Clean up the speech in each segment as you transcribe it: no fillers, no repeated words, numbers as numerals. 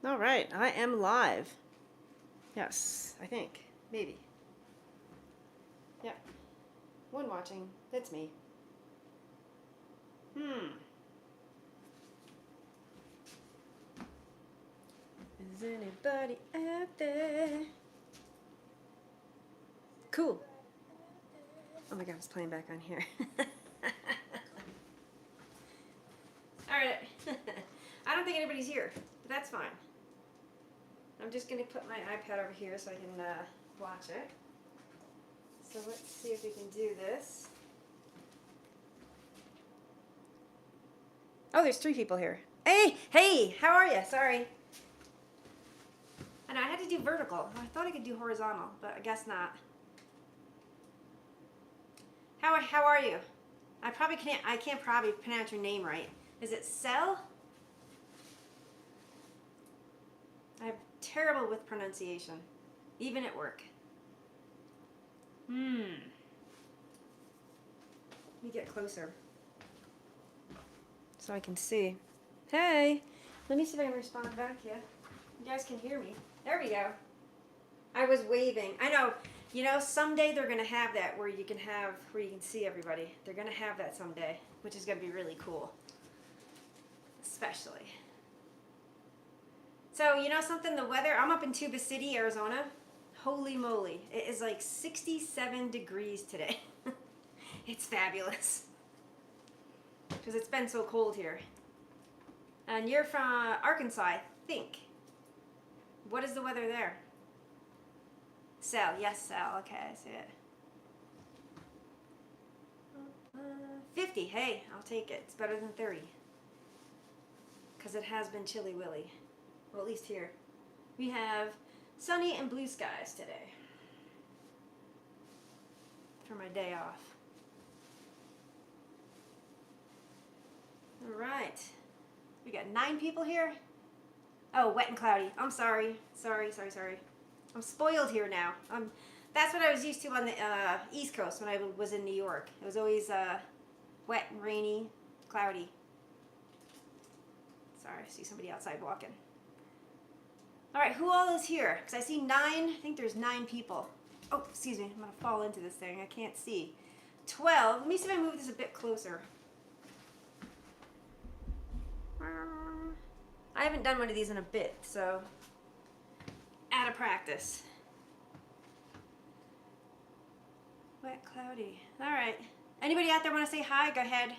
All right, I am live. Yes, I think. Maybe. Yep. One watching. That's me. Is anybody out there? Cool. Oh my god, it's playing back on here. Alright. I don't think anybody's here, but that's fine. I'm just going to put my iPad over here so I can watch it. So let's see if we can do this. Oh, there's 3 people here. Hey, how are you? Sorry. I know, I had to do vertical. I thought I could do horizontal, but I guess not. How are you? I can't probably pronounce your name right. Is it Sel? I'm terrible with pronunciation, even at work. Let me get closer so I can see. Hey, let me see if I can respond back here. You guys can hear me. There we go. I was waving. I know. You know, someday they're gonna have that where you can see everybody. They're gonna have that someday, which is gonna be really cool. Especially. So, you know something? The weather, I'm up in Tuba City, Arizona. Holy moly. It is like 67 degrees today. It's fabulous. Because it's been so cold here. And you're from Arkansas, I think. What is the weather there? Sal, yes, Sal. Okay, I see it. 50. Hey, I'll take it. It's better than 30. Because it has been chilly willy. Well, at least here. We have sunny and blue skies today. For my day off. All right. We got 9 people here. Oh, wet and cloudy. I'm sorry. Sorry. I'm spoiled here now. That's what I was used to on the East Coast when I was in New York. It was always wet and rainy, cloudy. Sorry, I see somebody outside walking. All right, who all is here? Because I see 9. I think there's 9 people. Oh, excuse me. I'm going to fall into this thing. I can't see. 12. Let me see if I move this a bit closer. I haven't done one of these in a bit, so out of practice. Wet, cloudy. All right. Anybody out there want to say hi? Go ahead.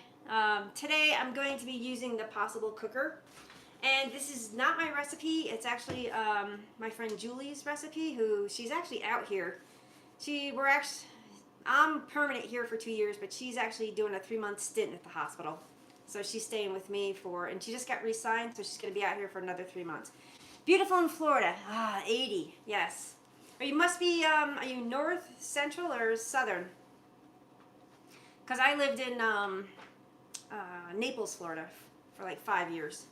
Today I'm going to be using the Possible Cooker. And this is not my recipe. It's actually my friend Julie's recipe, she's actually out here. I'm permanent here for 2 years, but she's actually doing a 3-month stint at the hospital. So she's staying with me and she just got re-signed, so she's going to be out here for another 3 months. Beautiful in Florida. 80, yes. Are you north, central, or southern? Because I lived in Naples, Florida for like 5 years.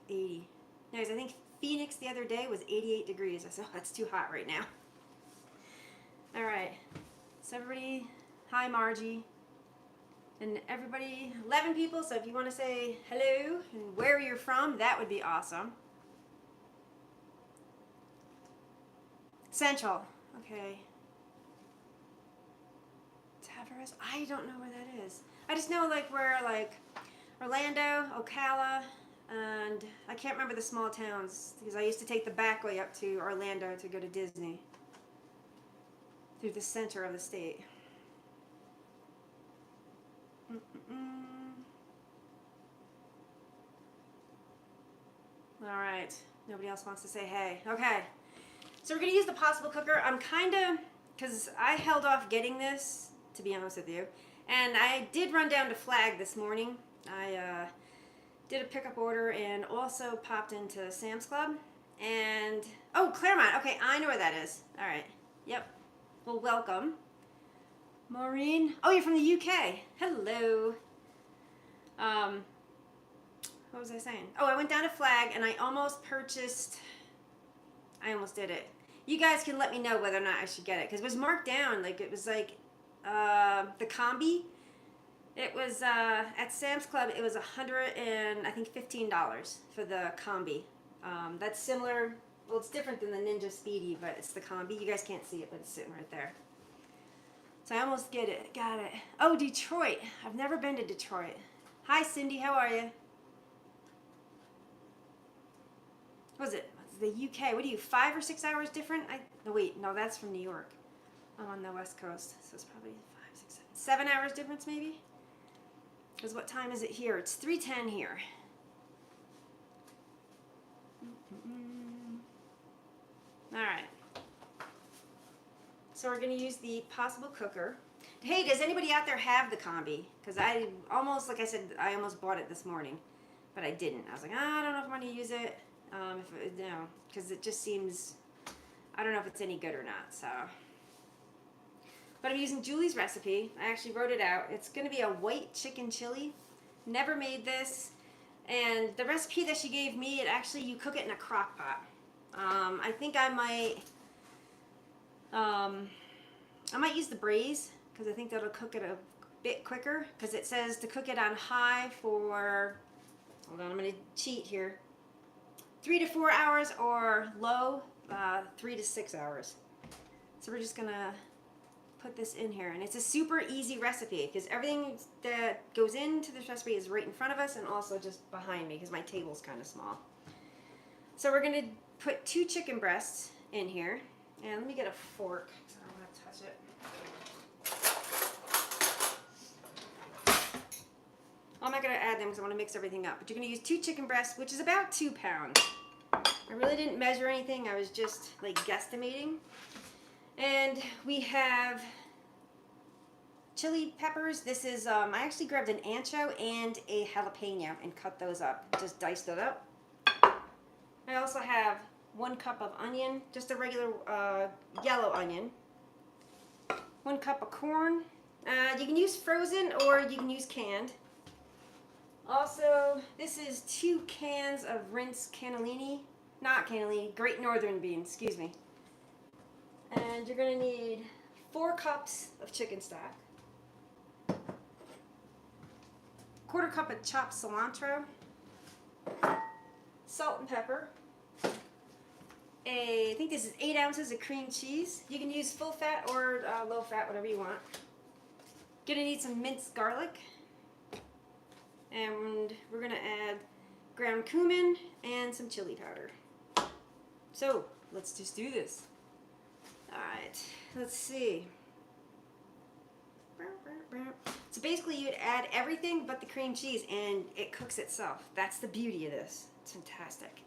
80. Guys, I think Phoenix the other day was 88 degrees. I said, oh, that's too hot right now. All right. So everybody, hi Margie. And everybody, 11 people, so if you want to say hello and where you're from, that would be awesome. Central. Okay. Tavares? I don't know where that is. I just know where Orlando, Ocala, and I can't remember the small towns because I used to take the back way up to Orlando to go to Disney through the center of the state. All right. Nobody else wants to say hey. Okay. So we're going to use the Possible Cooker. I'm because I held off getting this, to be honest with you. And I did run down to Flag this morning. I did a pickup order and also popped into Sam's Club. And, oh, Claremont. Okay, I know where that is. All right. Yep. Well, welcome. Maureen. Oh, you're from the UK. Hello. What was I saying? Oh, I went down to Flag and I almost did it. You guys can let me know whether or not I should get it because it was marked down. It was the combi It was at Sam's Club. It was $15 for the combi. That's similar. Well, it's different than the Ninja Speedy, but it's the combi. You guys can't see it, but it's sitting right there. So I almost get it. Got it. Oh, Detroit. I've never been to Detroit. Hi, Cindy. How are you? What was it? The UK. What are you? 5 or 6 hours different? No, wait. No, that's from New York. I'm on the West Coast, so it's probably 5, 6, 7 hours difference, maybe. Because what time is it here? It's 3:10 here. All right. So we're going to use the Possible Cooker. Hey, does anybody out there have the combi? Because I almost, like I said, I almost bought it this morning, but I didn't. I was like, I don't know if I'm going to use it. Because it just seems, I don't know if it's any good or not. So, but I'm using Julie's recipe. I actually wrote it out. It's going to be a white chicken chili. Never made this, and the recipe that she gave me, you cook it in a crock pot. I think I might use the braise because I think that'll cook it a bit quicker. Because it says to cook it on high for, hold on, I'm going to cheat here. 3 to 4 hours, or low, 3 to 6 hours. So we're just gonna put this in here, and it's a super easy recipe because everything that goes into this recipe is right in front of us and also just behind me because my table's kind of small. So we're gonna put 2 chicken breasts in here, and let me get a fork because I don't want to touch it. I'm not going to add them because I want to mix everything up. But you're going to use 2 chicken breasts, which is about 2 pounds. I really didn't measure anything. I was just like guesstimating. And we have chili peppers. This is, I actually grabbed an ancho and a jalapeno and cut those up. Just diced it up. I also have 1 cup of onion, just a regular yellow onion. 1 cup of corn. You can use frozen or you can use canned. Also, this is 2 cans of rinsed Great Northern beans, excuse me. And you're going to need 4 cups of chicken stock, 1/4 cup of chopped cilantro, salt and pepper, I think this is 8 ounces of cream cheese. You can use full fat or low fat, whatever you want. Gonna need some minced garlic. And we're going to add ground cumin and some chili powder. So, let's just do this. Alright, let's see. So basically you'd add everything but the cream cheese and it cooks itself. That's the beauty of this. It's fantastic.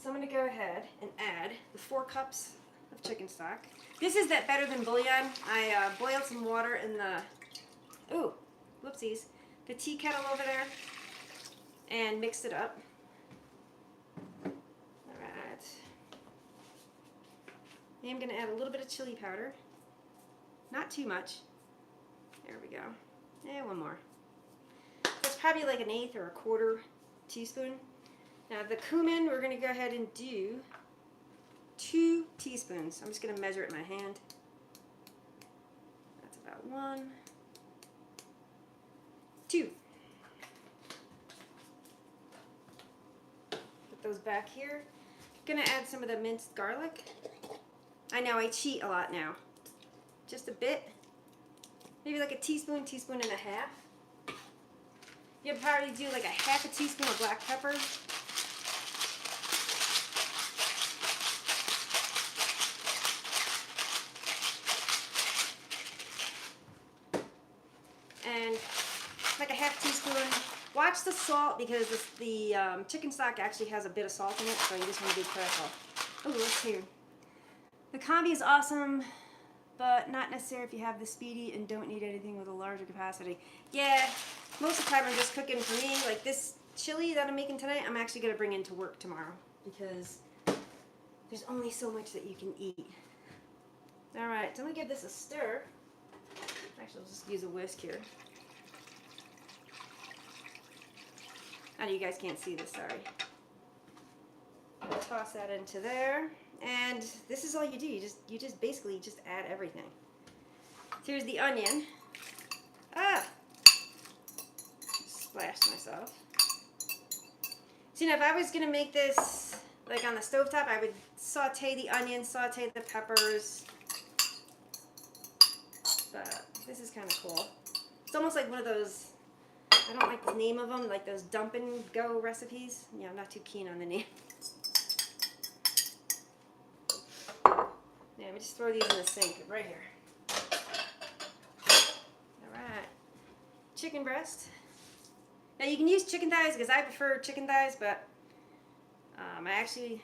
So I'm going to go ahead and add the 4 cups of chicken stock. This is that Better Than Bouillon. I boiled some water in the, the tea kettle over there and mixed it up. Alright. I'm going to add a little bit of chili powder. Not too much. There we go. And 1 more. That's probably like 1/8 or 1/4 teaspoon. Now the cumin, we're going to go ahead and do 2 teaspoons. I'm just going to measure it in my hand. That's about 1, 2. Put those back here. Gonna add some of the minced garlic. I know I cheat a lot now. Just a bit. Maybe like a teaspoon and a half. You'll probably do like a 1/2 teaspoon of black pepper. And like a 1/2 teaspoon. Watch the salt because the chicken stock actually has a bit of salt in it, so you just want to be careful. Oh, let's see. The combi is awesome, but not necessary if you have the Speedy and don't need anything with a larger capacity. Yeah, most of the time I'm just cooking for me. Like this chili that I'm making tonight, I'm actually going to bring into work tomorrow because there's only so much that you can eat. Alright, so I'm going to give this a stir. Actually, I'll just use a whisk here. Oh, you guys can't see this, sorry. I'll toss that into there. And this is all you do. You just basically just add everything. So here's the onion. Ah! splashed myself. So, if I was going to make this like on the stovetop, I would saute the onions, saute the peppers. But this is kind of cool. It's almost like one of those, I don't like the name of them, like those dump and go recipes. Yeah, I'm not too keen on the name. Yeah, let me just throw these in the sink right here. Alright. Chicken breast. Now you can use chicken thighs because I prefer chicken thighs, but actually,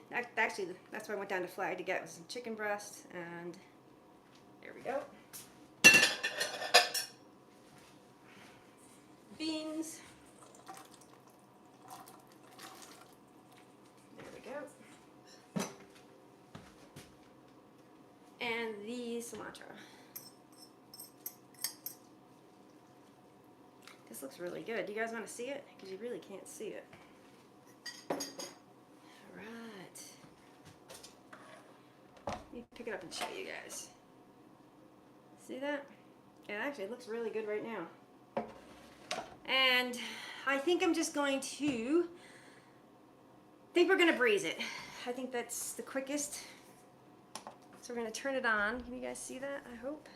that's why I went down to Flag to get some chicken breast, and there we go. Beans. There we go. And the cilantro. This looks really good. Do you guys want to see it? Because you really can't see it. Alright. Let me pick it up and show you guys. See that? Yeah, actually it looks really good right now. And I think I'm just going to, we're going to braise it. I think that's the quickest. So we're going to turn it on. Can you guys see that? I hope.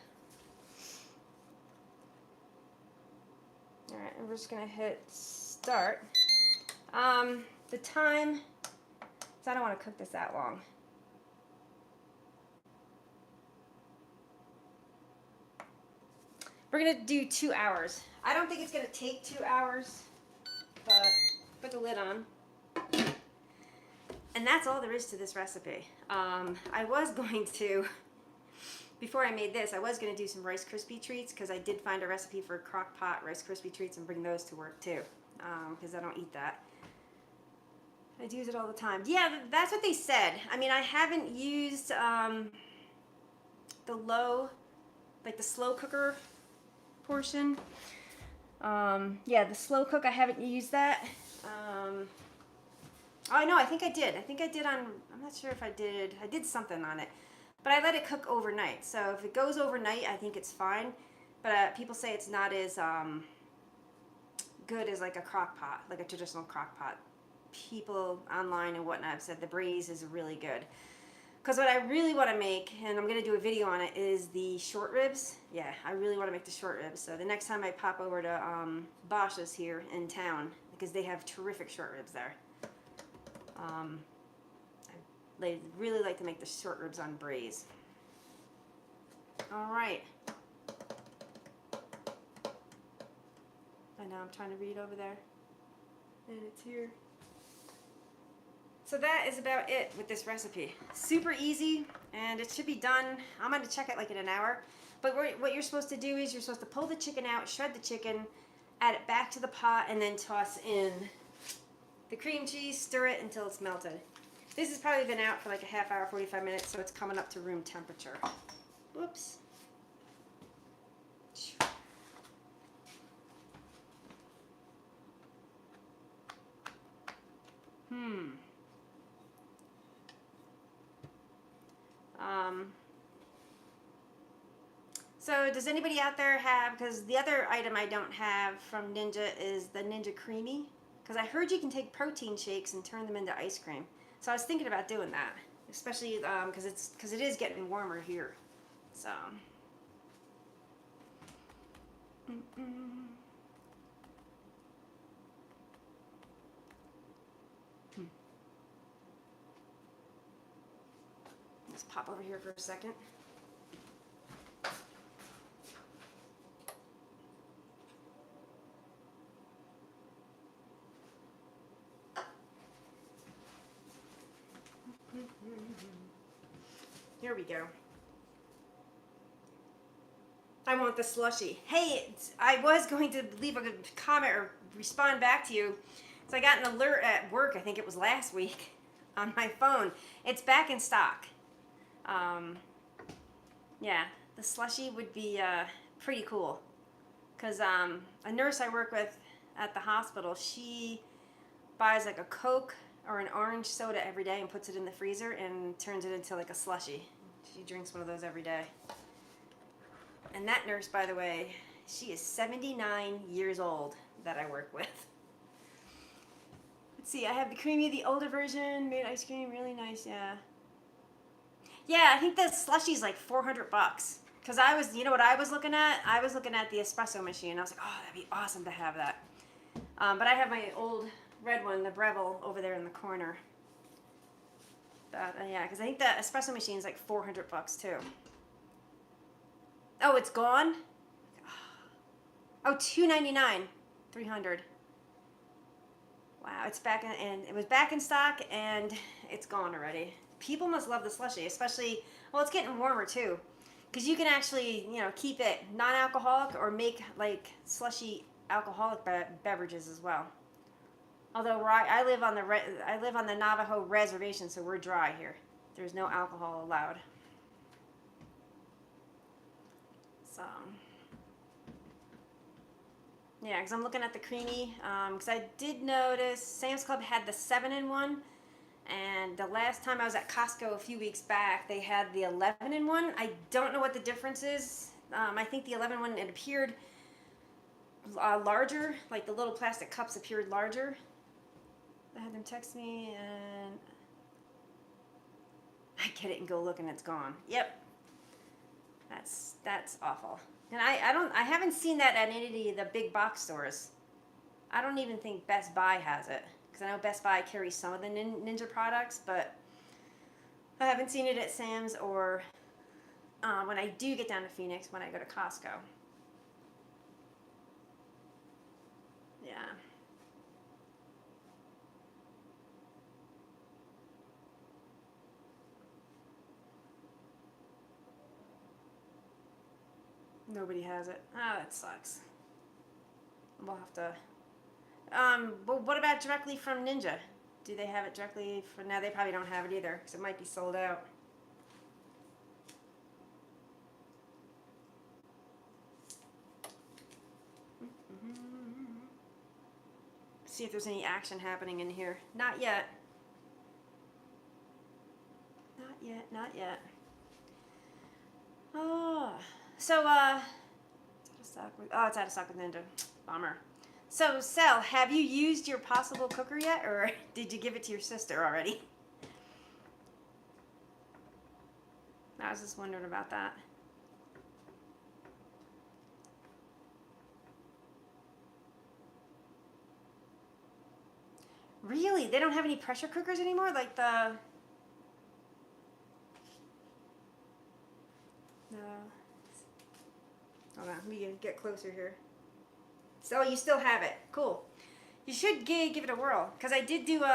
All right, and we're just going to hit start. The time, so I don't want to cook this that long. We're going to do 2 hours. I don't think it's going to take 2 hours, but put the lid on. And that's all there is to this recipe. I was going to, before I made this, I was going to do some Rice Krispie treats because I did find a recipe for crock pot Rice Krispie treats and bring those to work too, because I don't eat that. I use it all the time. Yeah, that's what they said. I mean, I haven't used the low, like the slow cooker portion. Yeah, the slow cook, I haven't used that. Oh, I know, I think I did. I think I did on, I'm not sure if I did something on it. But I let it cook overnight. So if it goes overnight, I think it's fine. But people say it's not as good as like a crock pot, like a traditional crock pot. People online and whatnot have said the braise is really good. Because what I really want to make, and I'm going to do a video on it, is the short ribs. Yeah, I really want to make the short ribs. So the next time I pop over to Bosch's here in town, because they have terrific short ribs there. I really like to make the short ribs on braise. All right. I know, I'm trying to read over there. And it's here. So that is about it with this recipe. Super easy, and it should be done. I'm going to check it like in an hour. But what you're supposed to do is you're supposed to pull the chicken out, shred the chicken, add it back to the pot, and then toss in the cream cheese, stir it until it's melted. This has probably been out for like a half hour, 45 minutes, so it's coming up to room temperature. Whoops. So does anybody out there have, because the other item I don't have from Ninja is the Ninja Creamy, because I heard you can take protein shakes and turn them into ice cream. So I was thinking about doing that, especially because it is getting warmer here. So. Let's pop over here for a second. Here we go. I want the slushy. Hey, I was going to leave a comment or respond back to you. So I got an alert at work, I think it was last week, on my phone. It's back in stock. Yeah, the slushy would be pretty cool. Because a nurse I work with at the hospital, she buys like a Coke or an orange soda every day and puts it in the freezer and turns it into like a slushy. She drinks one of those every day. And that nurse, by the way, she is 79 years old. that I work with. Let's see, I have the creamy, the older version, made ice cream, really nice, yeah. Yeah, I think the slushie's like $400. Because I was, you know what I was looking at? I was looking at the espresso machine. I was like, oh, that'd be awesome to have that. But I have my old red one, the Breville, over there in the corner. But yeah, because I think the espresso machine is like $400 too. Oh, it's gone? Oh, $2.99, 300. Wow, it's back in, and it was back in stock, and it's gone already. People must love the slushie, especially, well, it's getting warmer too, because you can actually, you know, keep it non-alcoholic or make like slushy alcoholic beverages as well. Although I live on the Navajo reservation, so we're dry here. There's no alcohol allowed. So. Yeah, because I'm looking at the creamy, because I did notice Sam's Club had the 7-in-1, and the last time I was at Costco a few weeks back, they had the 11-in-1. I don't know what the difference is. I think the 11-in-1, it appeared larger, like the little plastic cups appeared larger. I had them text me, and I get it and go look, and it's gone. Yep, that's awful. And I haven't seen that at any of the big box stores. I don't even think Best Buy has it, because I know Best Buy carries some of the Ninja products, but I haven't seen it at Sam's or when I do get down to Phoenix when I go to Costco. Yeah. Nobody has it. Ah, that sucks. We'll have to. But what about directly from Ninja? Do they have it directly for now? They probably don't have it either, because it might be sold out. See if there's any action happening in here. Not yet. Not yet. Not yet. Oh. So, it's out of stock with, oh, it's out of stock with Ninja. Bummer. So, Sel, have you used your Possible cooker yet, or did you give it to your sister already? I was just wondering about that. Really? They don't have any pressure cookers anymore? Like the... No. Hold on, let me get closer here. So you still have it. Cool. You should give it a whirl. Because I did do a...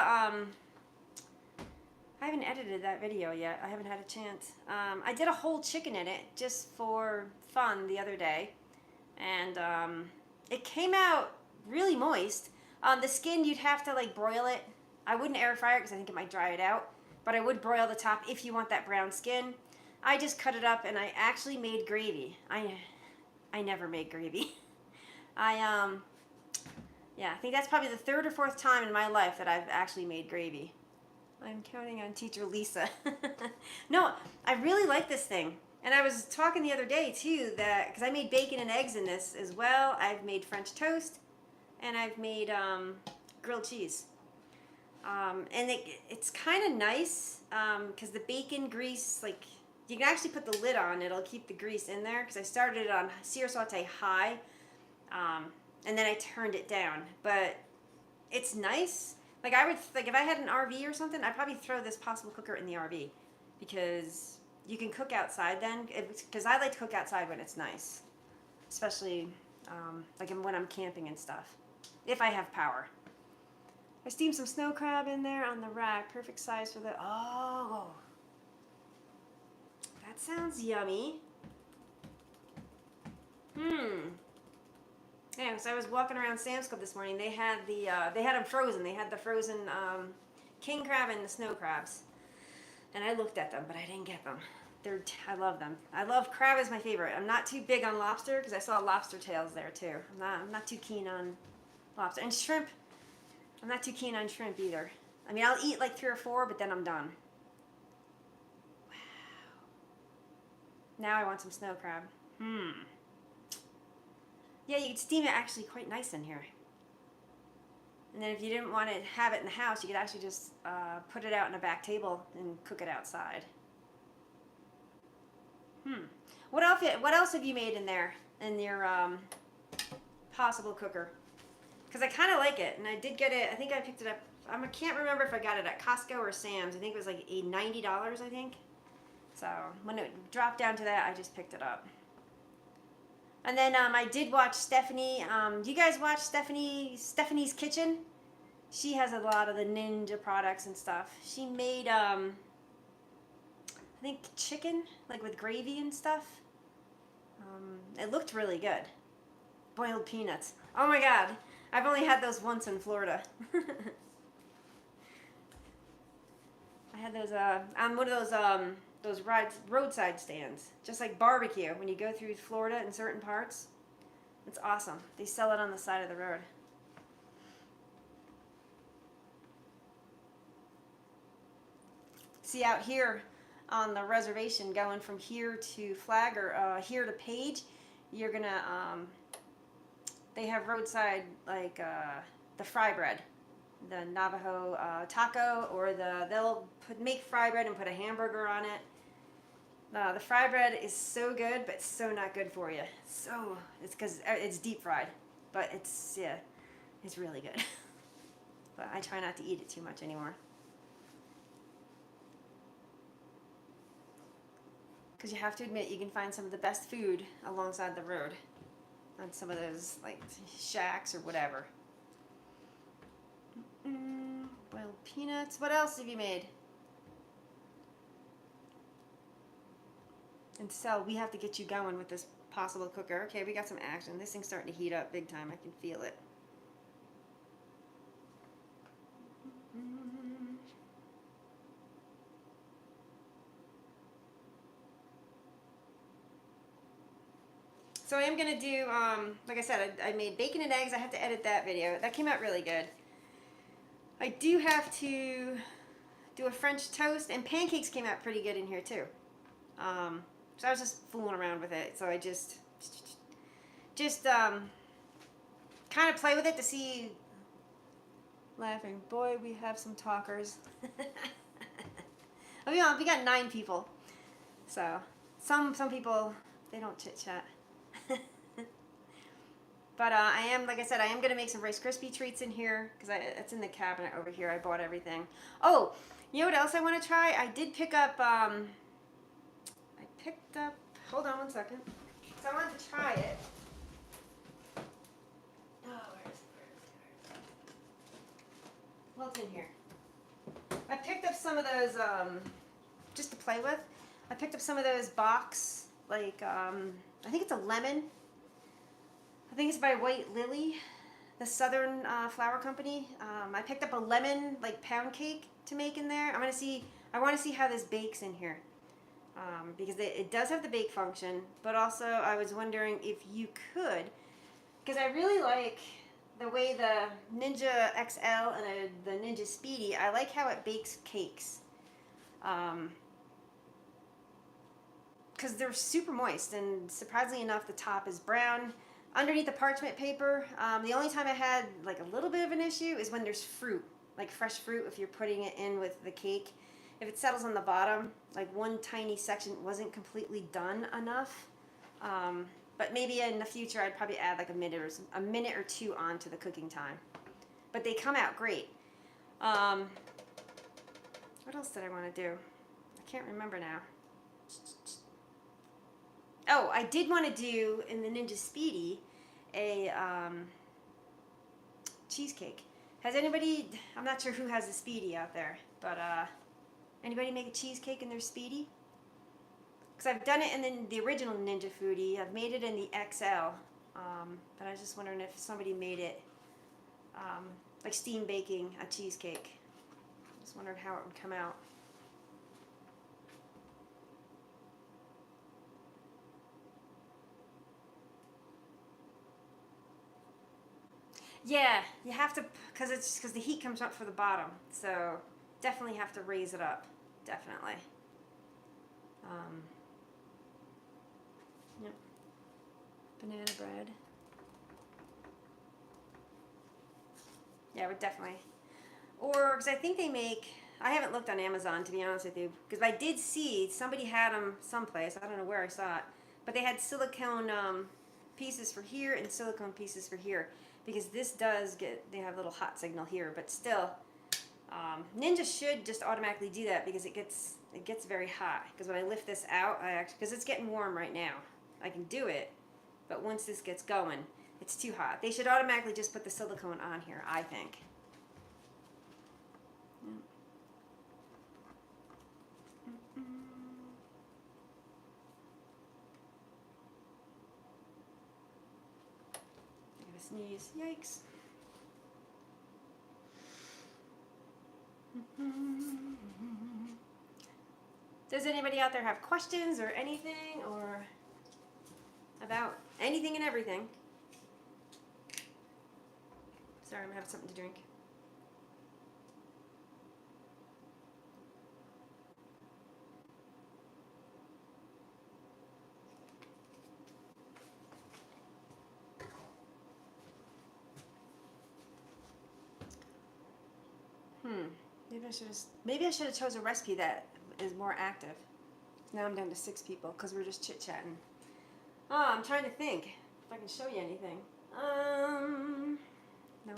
I haven't edited that video yet. I haven't had a chance. I did a whole chicken in it just for fun the other day. And it came out really moist. The skin, you'd have to like broil it. I wouldn't air fry it because I think it might dry it out. But I would broil the top if you want that brown skin. I just cut it up and I actually made gravy. I never made gravy. Yeah, I think that's probably the third or fourth time in my life that I've actually made gravy. I'm counting on teacher Lisa. No, I really like this thing. And I was talking the other day too that, because I made bacon and eggs in this as well. I've made French toast and I've made grilled cheese. And it's kind of nice because the bacon grease, like, you can actually put the lid on. It'll keep the grease in there because I started it on sear saute high and then I turned it down. But it's nice. Like, I would, like, if I had an RV or something, I'd probably throw this Possible cooker in the RV because you can cook outside then. Because I like to cook outside when it's nice, especially like when I'm camping and stuff, if I have power. I steamed some snow crab in there on the rack. Perfect size for the... Oh, that sounds yummy. Yeah, so I was walking around Sam's Club this morning. They had they had them frozen. They had the frozen king crab and the snow crabs, and I looked at them, but I didn't get them. I love them. I love crab is my favorite. I'm not too big on lobster because I saw lobster tails there too. I'm not too keen on lobster and shrimp. I'm not too keen on shrimp either. I mean, I'll eat like 3 or 4, but then I'm done. Wow. Now I want some snow crab. Yeah, you could steam it actually quite nice in here. And then if you didn't want to have it in the house, you could actually just put it out on a back table and cook it outside. What else have you made in there in your possible cooker? Because I kind of like it, and I did get it. I think I picked it up. I can't remember if I got it at Costco or Sam's. I think it was like $90, I think. So when it dropped down to that, I just picked it up. And then I did watch Stephanie. Do you guys watch Stephanie's Kitchen? She has a lot of the Ninja products and stuff. She made I think chicken, like with gravy and stuff. It looked really good. Boiled peanuts. Oh my god. I've only had those once in Florida. I had those on one of those roadside stands, just like barbecue. When you go through Florida in certain parts, it's awesome. They sell it on the side of the road. See, out here on the reservation, going from here to Flag or here to Page, you're gonna they have roadside like the fry bread, the Navajo taco, or they'll make fry bread and put a hamburger on it. The fry bread is so good, but so not good for you. So it's because it's deep fried, but it's really good. But I try not to eat it too much anymore. Because you have to admit, you can find some of the best food alongside the road on some of those like shacks or whatever. Boiled peanuts. What else have you made? And so we have to get you going with this possible cooker. Okay, we got some action. This thing's starting to heat up big time. I can feel it. So I am going to do, like I said, I made bacon and eggs. I have to edit that video. That came out really good. I do have to do a French toast, and pancakes came out pretty good in here too. So I was just fooling around with it. So I just kind of play with it to see. Laughing. Boy, we have some talkers. Oh, yeah, we got 9 people. So some people, they don't chit chat. But I am, like I said, I am going to make some Rice Krispie treats in here, because it's in the cabinet over here. I bought everything. Oh, you know what else I want to try? I did pick up, hold on one second. So I wanted to try it. Oh, where is it? Well, it's in here. I picked up some of those, just to play with. I picked up some of those box, like, I think it's a lemon. I think it's by White Lily, the Southern Flour Company. I picked up a lemon like pound cake to make in there. I want to see how this bakes in here, because it does have the bake function. But also, I was wondering if you could, because I really like the way the Ninja XL and the Ninja Speedy. I like how it bakes cakes. Because they're super moist, and surprisingly enough, the top is brown. Underneath the parchment paper, the only time I had like a little bit of an issue is when there's fruit, like fresh fruit, if you're putting it in with the cake. If it settles on the bottom, like one tiny section wasn't completely done enough. But maybe in the future I'd probably add like a minute or 2 onto the cooking time. But they come out great. What else did I want to do? I can't remember now. Oh, I did want to do in the Ninja Speedy a cheesecake. Has anybody, I'm not sure who has a Speedy out there, but anybody make a cheesecake in their Speedy? Because I've done it in the original Ninja Foodie. I've made it in the XL, but I was just wondering if somebody made it like steam baking a cheesecake. Just wondered how it would come out. Yeah, you have to, because the heat comes up for the bottom, so definitely have to raise it up, definitely. Yep. Banana bread. Yeah, I would definitely. Or, because I think they make, I haven't looked on Amazon to be honest with you, because I did see somebody had them someplace, I don't know where I saw it, but they had silicone pieces for here and silicone pieces for here, because this does get, they have a little hot signal here, but still, Ninja should just automatically do that because it gets very hot. Because when I lift this out, because it's getting warm right now, I can do it, but once this gets going, it's too hot. They should automatically just put the silicone on here, I think. I'm gonna sneeze. Yikes. Does anybody out there have questions or anything, or about anything and everything? Sorry, I'm gonna have something to drink. Maybe I should have chose a recipe that is more active. Now I'm down to 6 people because we're just chit chatting. Oh, I'm trying to think if I can show you anything. No.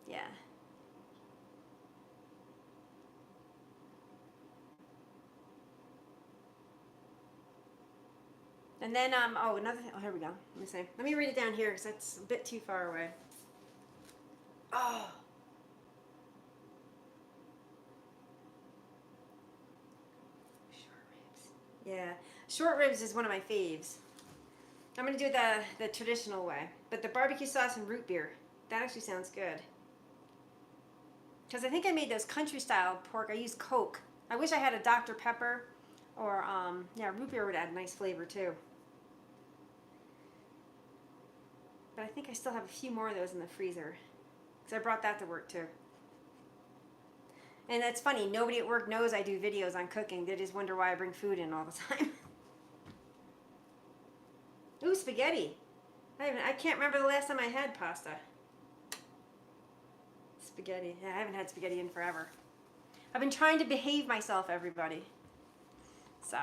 Yeah. And then, oh, another thing. Oh, here we go. Let me see. Let me read it down here because that's a bit too far away. Oh. Short ribs. Yeah. Short ribs is one of my faves. I'm going to do the traditional way. But the barbecue sauce and root beer, that actually sounds good. Because I think I made those country style pork. I used Coke. I wish I had a Dr. Pepper or, yeah, root beer would add a nice flavor too. But I think I still have a few more of those in the freezer. Because I brought that to work too. And that's funny, nobody at work knows I do videos on cooking. They just wonder why I bring food in all the time. Ooh, spaghetti. I can't remember the last time I had pasta. Spaghetti. Yeah, I haven't had spaghetti in forever. I've been trying to behave myself, everybody. So.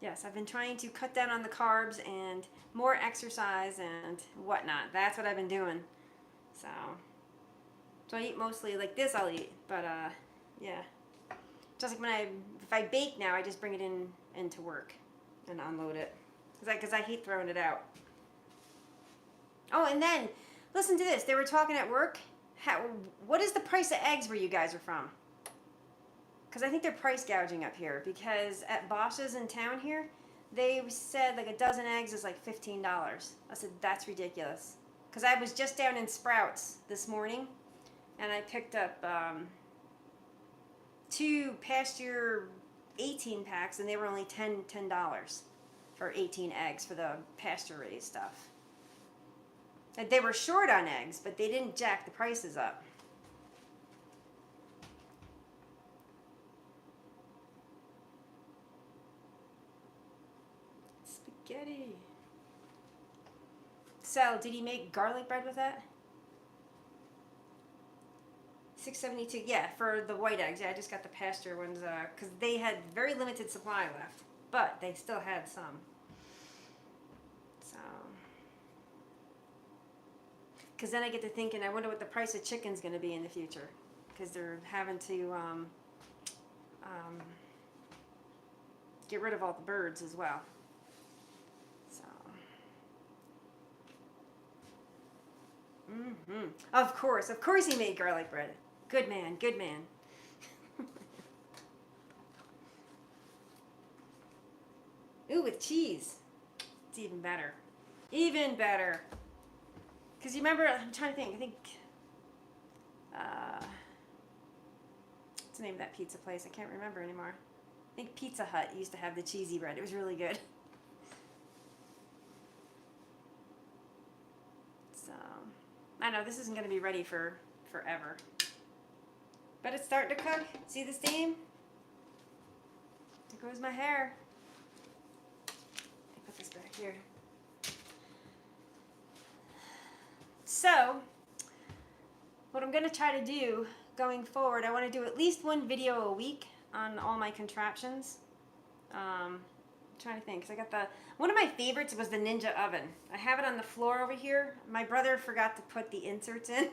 Yes, I've been trying to cut down on the carbs and more exercise and whatnot. That's what I've been doing. So I eat mostly like this. I'll eat, but yeah. Just like if I bake now, I just bring it into work and unload it because I hate throwing it out. Oh, and then listen to this. They were talking at work. What is the price of eggs where you guys are from? Because I think they're price gouging up here. Because at Bosch's in town here, they said like a dozen eggs is like $15. I said, that's ridiculous. Because I was just down in Sprouts this morning, and I picked up 2 pasture 18 packs, and they were only $10 for 18 eggs for the pasture raised stuff. And they were short on eggs, but they didn't jack the prices up. Spaghetti. So, did he make garlic bread with that? $6.72. Yeah, for the white eggs. Yeah, I just got the pasture ones because they had very limited supply left, but they still had some. So, because then I get to thinking, I wonder what the price of chicken's going to be in the future, because they're having to get rid of all the birds as well. So, Of course he made garlic bread. Good man, good man. Ooh, with cheese. It's even better. Even better. Because you remember, I'm trying to think, what's the name of that pizza place? I can't remember anymore. I think Pizza Hut used to have the cheesy bread. It was really good. So, I know this isn't going to be ready for forever. But it's starting to cook. See the steam? There goes my hair. Put this back here. So, what I'm going to try to do going forward, I want to do at least one video a week on all my contraptions. I'm trying to think, because I got one of my favorites was the Ninja oven. I have it on the floor over here. My brother forgot to put the inserts in,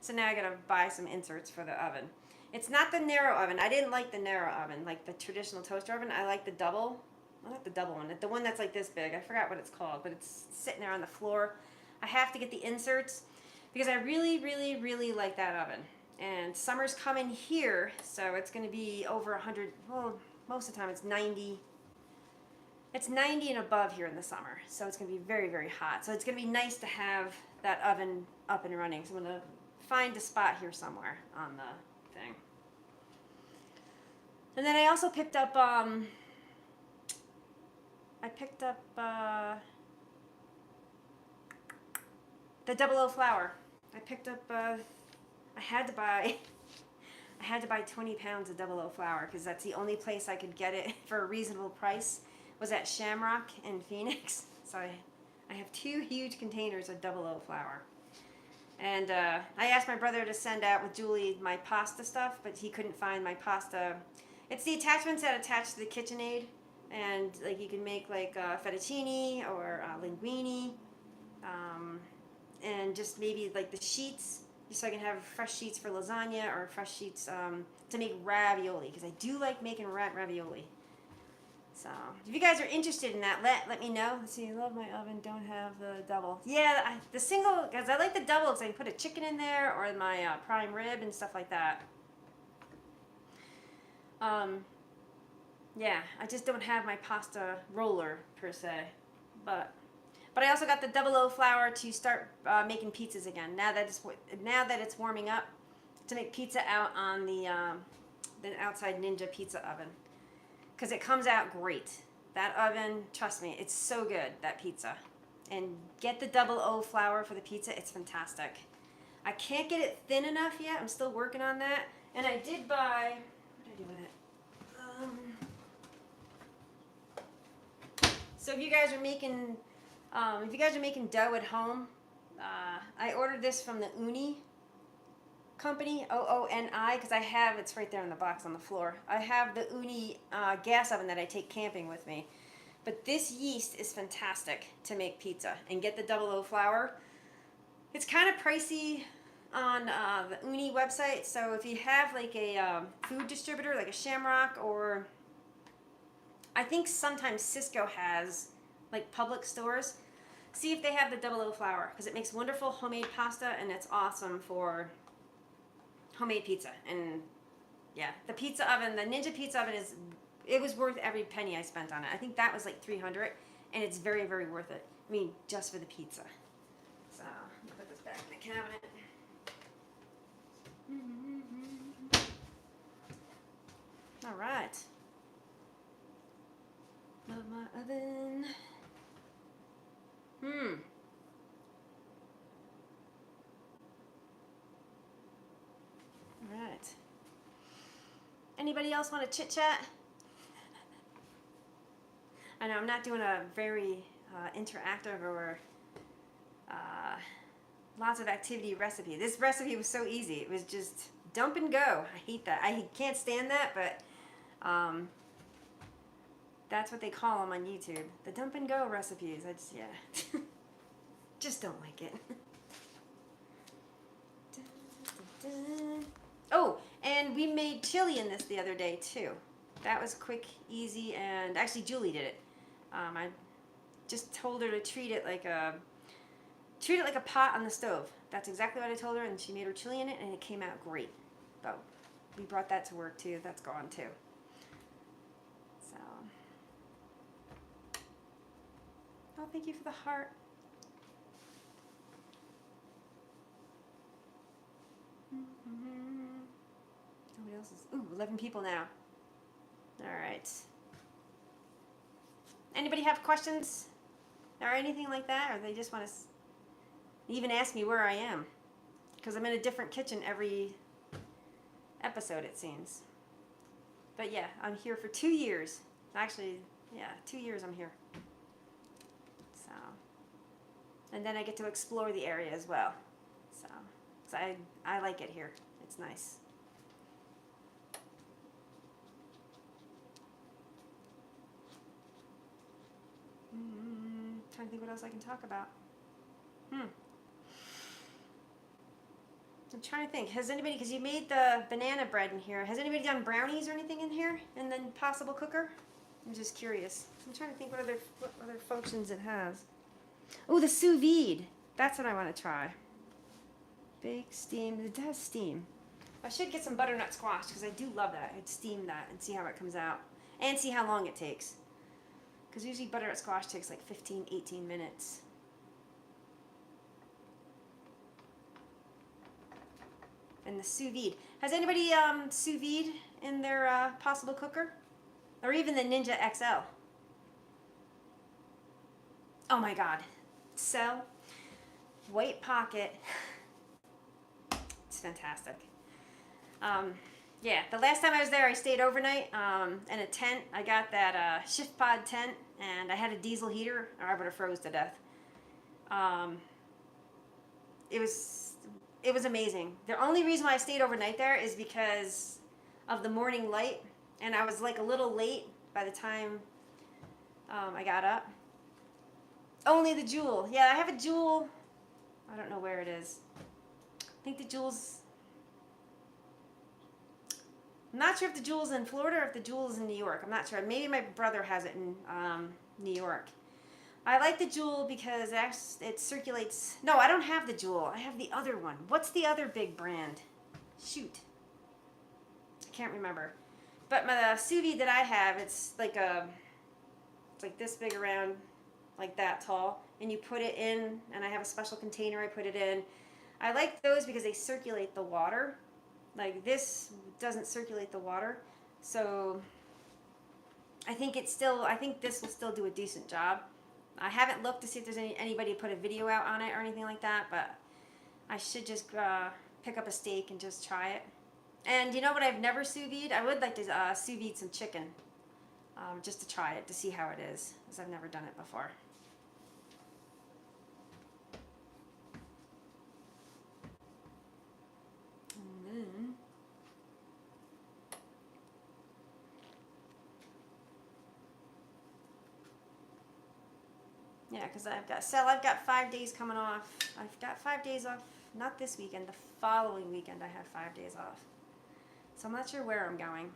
so now I got to buy some inserts for the oven. It's not the narrow oven. I didn't like the narrow oven, like the traditional toaster oven. I like the double, well, not the double one, the one that's like this big. I forgot what it's called, but it's sitting there on the floor. I have to get the inserts because I really, really, really like that oven. And summer's coming here, so it's going to be over 100, well, most of the time it's 90. It's 90 and above here in the summer, so it's going to be very, very hot. So it's going to be nice to have that oven up and running. So I'm going to find a spot here somewhere on the thing. And then I also picked up, the Double O flour. I picked up, I had to buy 20 pounds of Double O flour because that's the only place I could get it for a reasonable price was at Shamrock in Phoenix. So I have 2 huge containers of Double O flour. And I asked my brother to send out with Julie my pasta stuff, but he couldn't find my pasta. It's the attachments that attach to the KitchenAid, and like you can make like fettuccine or linguine, and just maybe like the sheets, just so I can have fresh sheets for lasagna or fresh sheets to make ravioli, because I do like making ravioli. So if you guys are interested in that, let me know. Let's see, I love my oven, don't have the double. Yeah, the single, because I like the double because I can put a chicken in there or my prime rib and stuff like that. Yeah, I just don't have my pasta roller per se, but I also got the Double O flour to start making pizzas again. Now that it's warming up, to make pizza out on the outside Ninja pizza oven, because it comes out great. That oven, trust me, it's so good, that pizza. And get the Double O flour for the pizza; it's fantastic. I can't get it thin enough yet. I'm still working on that. And I did buy. What did I do with it? So if you guys are making dough at home, I ordered this from the Ooni company, OONI, because it's right there in the box on the floor. I have the Ooni gas oven that I take camping with me. But this yeast is fantastic to make pizza and get the Double O flour. It's kind of pricey on the Ooni website, so if you have like a food distributor like a Shamrock, or I think sometimes Cisco has like public stores, see if they have the Double O flour, because it makes wonderful homemade pasta and it's awesome for homemade pizza. And yeah, the pizza oven, the Ninja pizza oven, it was worth every penny I spent on it. I think that was like $300, and it's very, very worth it. I mean, just for the pizza. So I'm gonna put this back in the cabinet. All right. Love my oven. All right. Anybody else want to chit chat? I know I'm not doing a very interactive or lots of activity recipe. This recipe was so easy. It was just dump and go. I hate that. I can't stand that, but that's what they call them on YouTube. The dump and go recipes. I just, yeah. Just don't like it. Oh, and we made chili in this the other day too. That was quick, easy, and actually Julie did it. I just told her to treat it like a pot on the stove. That's exactly what I told her, and she made her chili in it, and it came out great. But we brought that to work too. That's gone too. So, oh, thank you for the heart. What else is? Ooh, 11 people now. All right. Anybody have questions or anything like that, or they just want to even ask me where I am? Because I'm in a different kitchen every episode, it seems. But yeah, I'm here for 2 years. Actually, yeah, 2 years I'm here. So, and then I get to explore the area as well. So I like it here. It's nice. Trying to think what else I can talk about. I'm trying to think. Has anybody, because you made the banana bread in here, has anybody done brownies or anything in here in the possible cooker? I'm just curious. I'm trying to think what other functions it has. Oh, the sous vide. That's what I want to try. Bake, steam. It does steam. I should get some butternut squash because I do love that. I'd steam that and see how it comes out. And see how long it takes. Because usually butternut squash takes like 15, 18 minutes. And the sous vide. Has anybody sous vide in their possible cooker? Or even the Ninja XL? Oh my god. So, White Pocket. It's fantastic. Yeah, the last time I was there, I stayed overnight in a tent. I got that Shift Pod tent, and I had a diesel heater, or I would have froze to death. It was amazing. The only reason why I stayed overnight there is because of the morning light, and I was like a little late by the time I got up. Only the Jewel. Yeah, I have a Jewel. I don't know where it is. I think the Jewel's... I'm not sure if the Jewel's in Florida or if the Jewel's in New York. I'm not sure. Maybe my brother has it in New York. I like the Jewel because it circulates... No, I don't have the Jewel. I have the other one. What's the other big brand? Shoot. I can't remember. But my sous vide that I have, it's like this big around, like that tall. And you put it in, and I have a special container I put it in. I like those because they circulate the water. Like this doesn't circulate the water. So I think this will still do a decent job. I haven't looked to see if there's anybody put a video out on it or anything like that, but I should just pick up a steak and just try it. And you know what I've never sous vide? I would like to sous vide some chicken just to try it, to see how it is, because I've never done it before. And then... yeah, because I've got 5 days coming off. I've got 5 days off, not this weekend, the following weekend I have 5 days off. So I'm not sure where I'm going.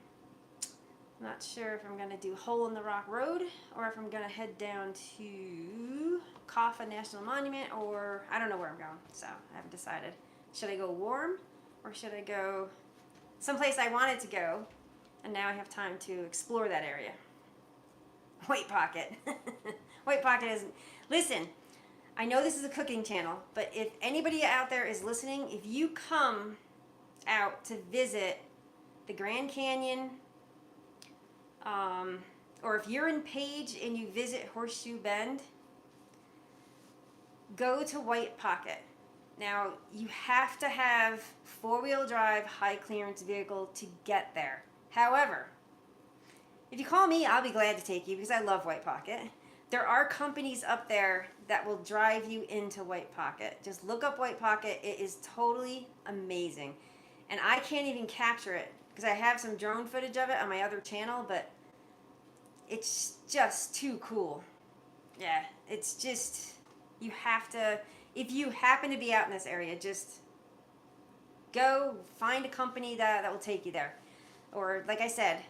I'm not sure if I'm going to do Hole in the Rock Road or if I'm going to head down to Kaffa National Monument, or I don't know where I'm going, so I haven't decided. Should I go warm or should I go someplace I wanted to go and now I have time to explore that area? White Pocket. White Pocket is... Listen, I know this is a cooking channel, but if anybody out there is listening, if you come out to visit the Grand Canyon, or if you're in Page and you visit Horseshoe Bend, go to White Pocket. Now, you have to have four-wheel drive, high-clearance vehicle to get there. However, if you call me, I'll be glad to take you because I love White Pocket. There are companies up there that will drive you into White Pocket. Just look up White Pocket. It is totally amazing. And I can't even capture it because I have some drone footage of it on my other channel, but it's just too cool. Yeah, it's just, you have to, if you happen to be out in this area, just go find a company that will take you there. Or like I said,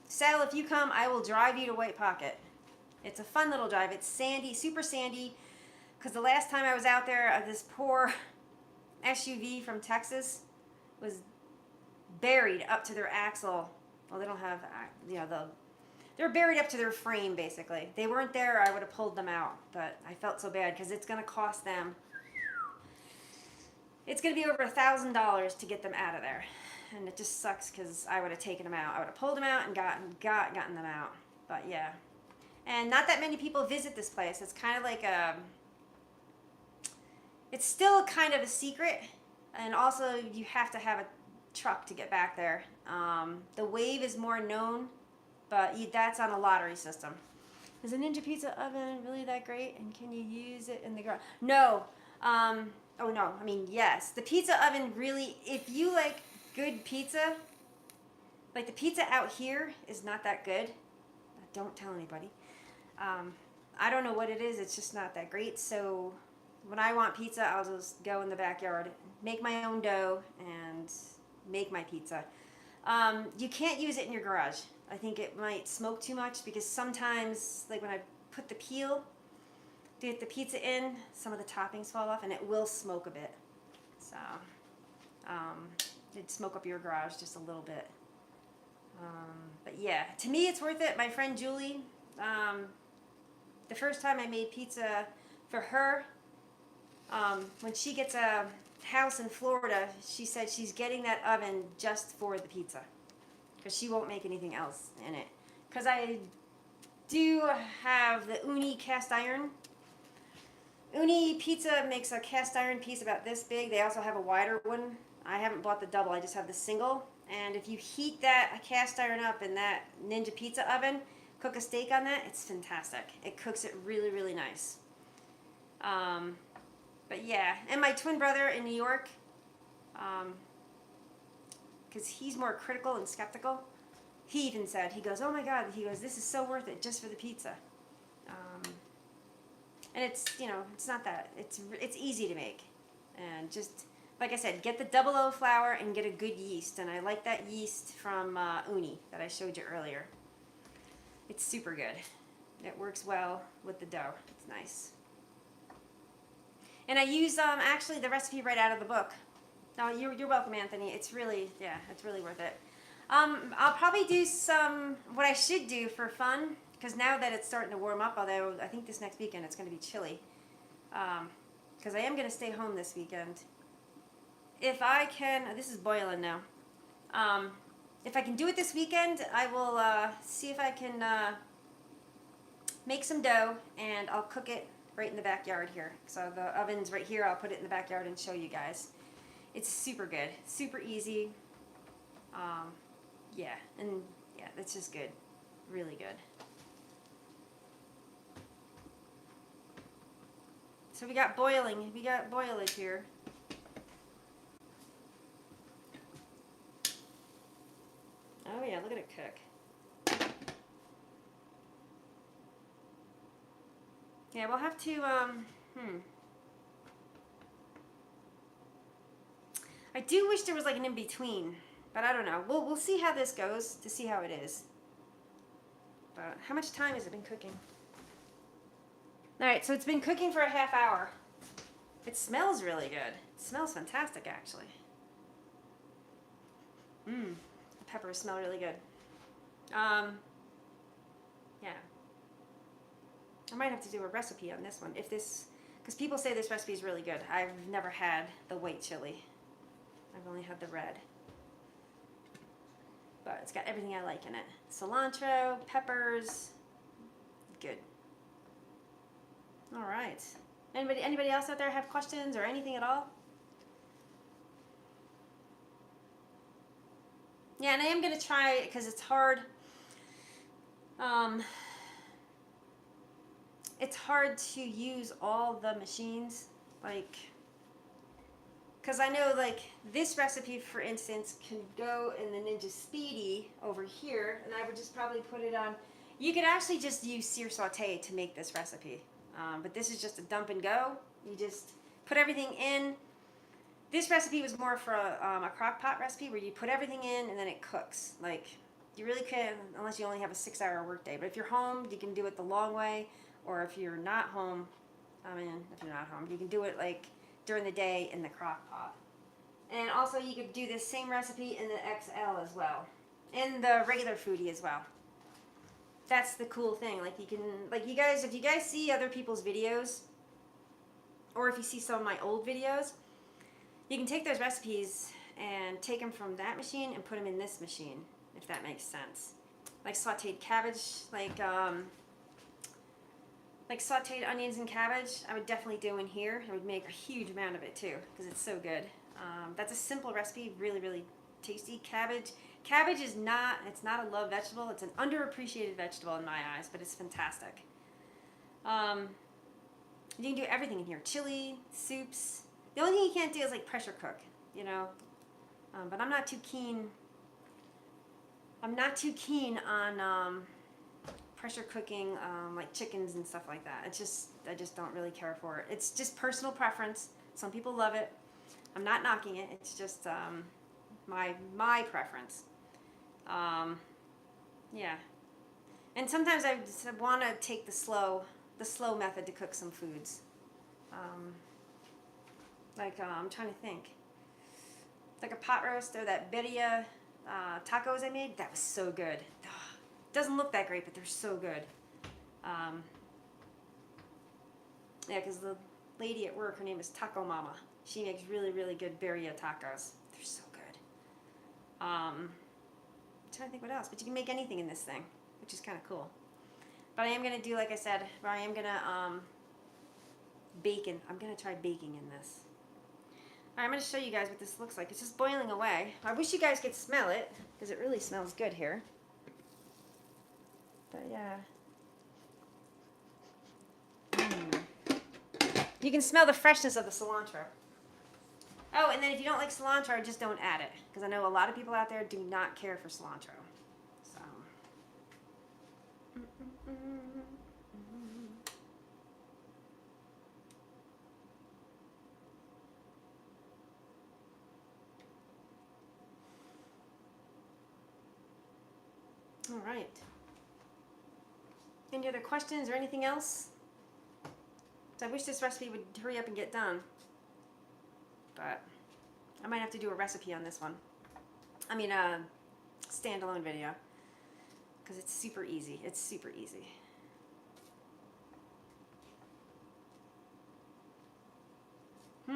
Sal, if you come, I will drive you to White Pocket. It's a fun little drive. It's sandy, super sandy, because the last time I was out there, this poor SUV from Texas was buried up to their axle. Well, they don't have, they're buried up to their frame, basically. They weren't there, I would have pulled them out, but I felt so bad because it's going to cost them, it's going to be over $1,000 to get them out of there. And it just sucks because I would have taken them out. I would have pulled them out and gotten them out. But yeah. And not that many people visit this place. It's kind of like it's still kind of a secret. And also you have to have a truck to get back there. The Wave is more known but that's on a lottery system. Is a Ninja Pizza oven really that great? And can you use it in the garage? No. Oh no. I mean, yes. The pizza oven really, if you like good pizza, like the pizza out here is not that good. Don't tell anybody. I don't know what it is. It's just not that great. So when I want pizza, I'll just go in the backyard, make my own dough, and make my pizza. You can't use it in your garage. I think it might smoke too much because sometimes, like when I put the peel to get the pizza in, some of the toppings fall off and it will smoke a bit. So, it'd smoke up your garage just a little bit. But yeah, to me it's worth it. My friend Julie, the first time I made pizza for her, when she gets a house in Florida, she said she's getting that oven just for the pizza because she won't make anything else in it. Because I do have the Uni cast iron. Uni Pizza makes a cast iron piece about this big. They also have a wider one. I haven't bought the double, I just have the single. And if you heat that cast iron up in that Ninja Pizza oven, cook a steak on that, it's fantastic. It cooks it really, really nice. But yeah, and my twin brother in New York, because he's more critical and skeptical, he even said, he goes, oh my God, he goes, this is so worth it just for the pizza. And it's, you know, it's not that, it's easy to make. And just, like I said, get the 00 flour and get a good yeast. And I like that yeast from Uni that I showed you earlier. It's super good. It works well with the dough. It's nice. And I use actually the recipe right out of the book. No, you're welcome, Anthony. It's really, yeah, it's really worth it. I'll probably do what I should do for fun, because now that it's starting to warm up, although I think this next weekend it's going to be chilly, because I am going to stay home this weekend. If I can, this is boiling now. If I can do it this weekend, I will see if I can make some dough, and I'll cook it right in the backyard here. So the oven's right here. I'll put it in the backyard and show you guys. It's super good, super easy. Yeah, and yeah, it's just good, really good. So we got boiling, we got boilage here. Oh yeah, look at it cook. Yeah, we'll have to, I do wish there was like an in-between, but I don't know. We'll see how this goes to see how it is. But how much time has it been cooking? Alright, so it's been cooking for a half hour. It smells really good. It smells fantastic, actually. The peppers smell really good. Yeah. I might have to do a recipe on this one. Because people say this recipe is really good. I've never had the white chili. I've only had the red. But it's got everything I like in it. Cilantro, peppers. Good. All right. Anybody else out there have questions or anything at all? Yeah, and I am going to try, because it's hard. It's hard to use all the machines, like, because I know, like, this recipe, for instance, can go in the Ninja Speedy over here, and I would just probably put it on. You could actually just use sear saute to make this recipe, but this is just a dump and go. You just put everything in. This recipe was more for a crock pot recipe where you put everything in and then it cooks. Like, you really can, unless you only have a 6-hour workday. But if you're home, you can do it the long way. Or if you're not home, if you're not home, you can do it like during the day in the crock pot. And also you could do this same recipe in the XL as well. In the regular foodie as well. That's the cool thing. Like, you can, like, if you guys see other people's videos, or if you see some of my old videos, you can take those recipes and take them from that machine and put them in this machine, if that makes sense. Like sauteed cabbage, like sauteed onions and cabbage, I would definitely do in here. I would make a huge amount of it too, because it's so good. That's a simple recipe, really, really tasty. Cabbage Cabbage is not, it's not a loved vegetable. It's an underappreciated vegetable in my eyes, but it's fantastic. You can do everything in here. Chili, soups. The only thing you can't do is like pressure cook, you know. But I'm not too keen. I'm not too keen on pressure cooking like chickens and stuff like that. I just don't really care for it. It's just personal preference. Some people love it. I'm not knocking it. It's just my preference. Yeah. And sometimes I just want to take the slow method to cook some foods. I'm trying to think. Like a pot roast or that birria tacos I made. That was so good. Doesn't look that great, but they're so good. Yeah, because the lady at work, her name is Taco Mama. She makes really, really good birria tacos. They're so good. I'm trying to think what else, but you can make anything in this thing, which is kind of cool. But I am going to do, like I said, I am going to bacon. I'm going to try baking in this. All right, I'm going to show you guys what this looks like. It's just boiling away. I wish you guys could smell it, because it really smells good here. But yeah. You can smell the freshness of the cilantro. Oh, and then if you don't like cilantro, just don't add it. Because I know a lot of people out there do not care for cilantro. So. All right. Any other questions or anything else? I wish this recipe would hurry up and get done. But I might have to do a recipe on this one. I mean, a standalone video. Because it's super easy. It's super easy. All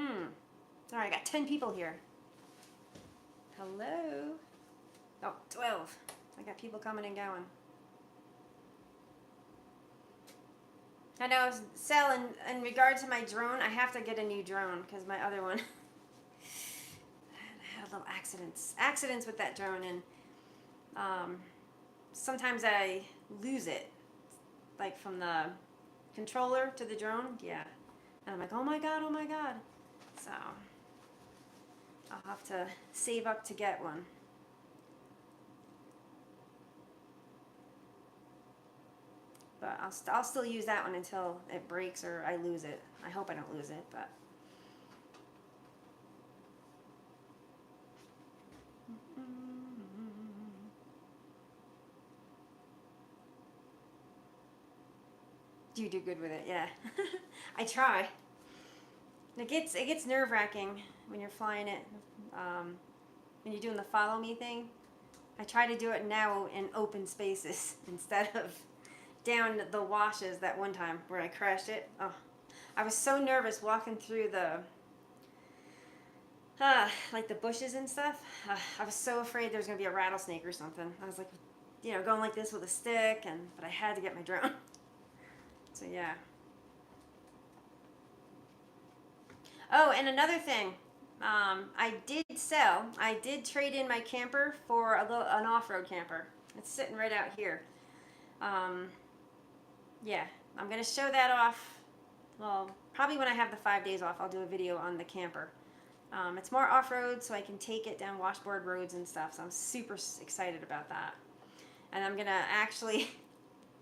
right, I got 10 people here. Hello. Oh, 12. I got people coming and going. I know, Sal, in regard to my drone, I have to get a new drone because my other one I had little accidents with that drone, and sometimes I lose it, like from the controller to the drone. Yeah, and I'm like, oh my god. So I'll have to save up to get one. But I'll still use that one until it breaks or I lose it. I hope I don't lose it, but. You do good with it, yeah. I try. It gets nerve-wracking when you're flying it. When you're doing the follow me thing. I try to do it now in open spaces instead of down the washes that one time where I crashed it. Oh, I was so nervous walking through the like the bushes and stuff. I was so afraid there was gonna be a rattlesnake or something. I was like, going like this with a stick, but I had to get my drone. So yeah. Oh, and another thing, I did trade in my camper for an off-road camper. It's sitting right out here. Yeah, I'm going to show that off. Well, probably when I have the 5 days off, I'll do a video on the camper. It's more off-road, so I can take it down washboard roads and stuff, so I'm super excited about that. And I'm going to actually,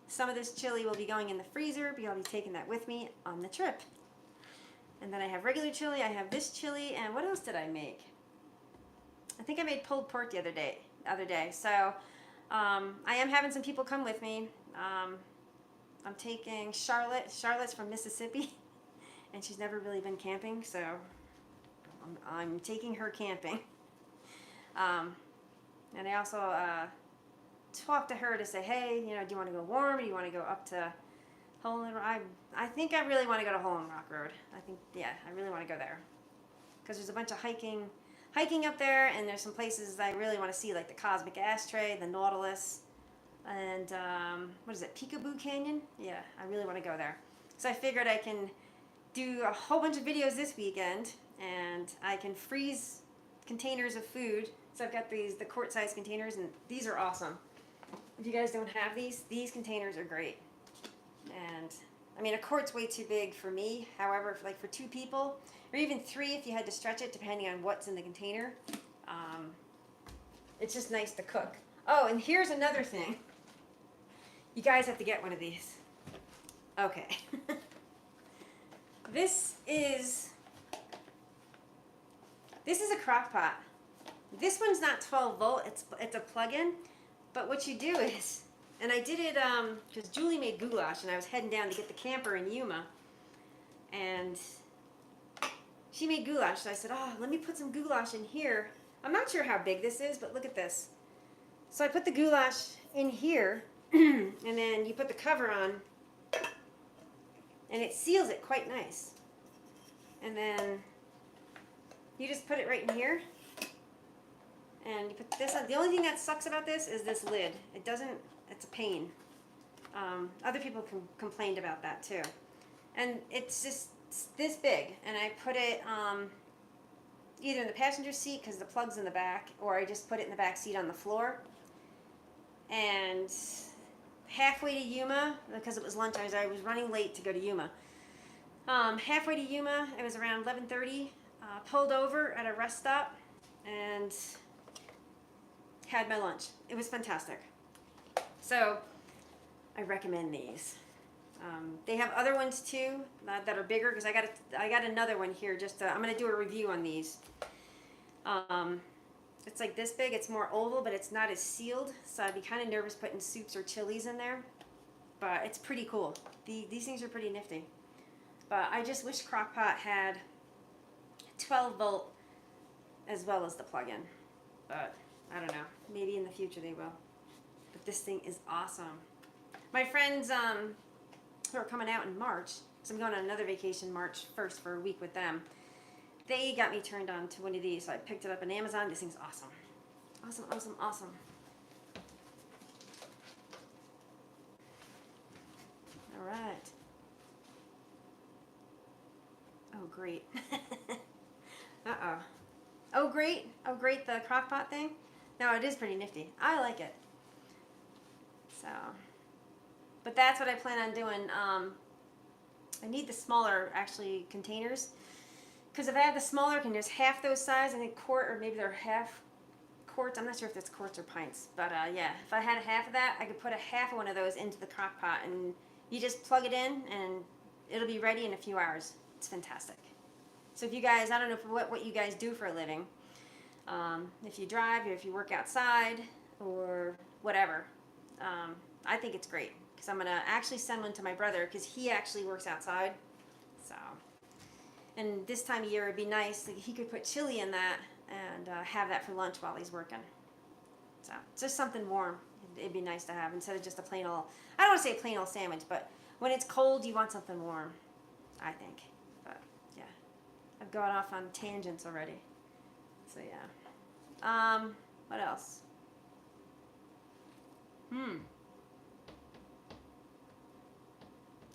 some of this chili will be going in the freezer, but I'll be taking that with me on the trip. And then I have regular chili, I have this chili, and what else did I make? I think I made pulled pork the other day. So I am having some people come with me. I'm taking Charlotte. Charlotte's from Mississippi, and she's never really been camping, so I'm taking her camping. And I also talked to her to say, hey, do you want to go warm, or do you want to go up to Hole in Rock? I think I really want to go to Hole in Rock Road. I really want to go there. Because there's a bunch of hiking up there, and there's some places I really want to see, like the Cosmic Ashtray, the Nautilus, and what is it, Peekaboo Canyon? Yeah, I really want to go there. So I figured I can do a whole bunch of videos this weekend, and I can freeze containers of food. So I've got the quart size containers, and these are awesome. If you guys don't have these containers are great. And I mean, a quart's way too big for me. However, like for 2 people, or even 3 if you had to stretch it, depending on what's in the container, it's just nice to cook. Oh, and here's another thing. You guys have to get one of these. Okay. This is a crock pot. This one's not 12 volt, it's a plug-in, but what you do is, and I did it because Julie made goulash, and I was heading down to get the camper in Yuma, and she made goulash, so I said, oh, let me put some goulash in here. I'm not sure how big this is, but look at this. So I put the goulash in here, and then you put the cover on, and it seals it quite nice. And then you just put it right in here, and you put this on. The only thing that sucks about this is this lid. It doesn't, it's a pain. Other people complained about that too. And it's just this big, and I put it either in the passenger seat because the plug's in the back, or I just put it in the back seat on the floor. And halfway to Yuma, because it was lunch, I was running late to go to Yuma. Halfway to Yuma, it was around 11:30. Pulled over at a rest stop and had my lunch. It was fantastic. So I recommend these. They have other ones too that are bigger, because I got another one here. I'm gonna do a review on these. It's like this big. It's more oval, but it's not as sealed. So I'd be kind of nervous putting soups or chilies in there. But it's pretty cool. These things are pretty nifty. But I just wish Crock-Pot had 12 volt as well as the plug-in. But I don't know. Maybe in the future they will. But this thing is awesome. My friends who are coming out in March, because I'm going on another vacation March 1st for a week with them, they got me turned on to one of these, so I picked it up on Amazon. This thing's awesome. Awesome, awesome, awesome. All right. Oh, great. Uh-oh. Oh, great. Oh, great, the crock pot thing. No, it is pretty nifty. I like it. So, but that's what I plan on doing. I need the smaller, actually, containers. Because if I have the smaller containers, half those size, I think quart, or maybe they're half quarts. I'm not sure if it's quarts or pints. But yeah, if I had half of that, I could put a half of one of those into the crock pot, and you just plug it in, and it'll be ready in a few hours. It's fantastic. So if you guys, I don't know what you guys do for a living. If you drive, or if you work outside, or whatever, I think it's great. Because I'm going to actually send one to my brother, because he actually works outside. So, and this time of year it'd be nice that he could put chili in that and have that for lunch while he's working. So it's just something warm. It'd be nice to have instead of just a plain old, I don't want to say a plain old sandwich, but when it's cold you want something warm, I think. But yeah, I've gone off on tangents already. So yeah. What else? Trying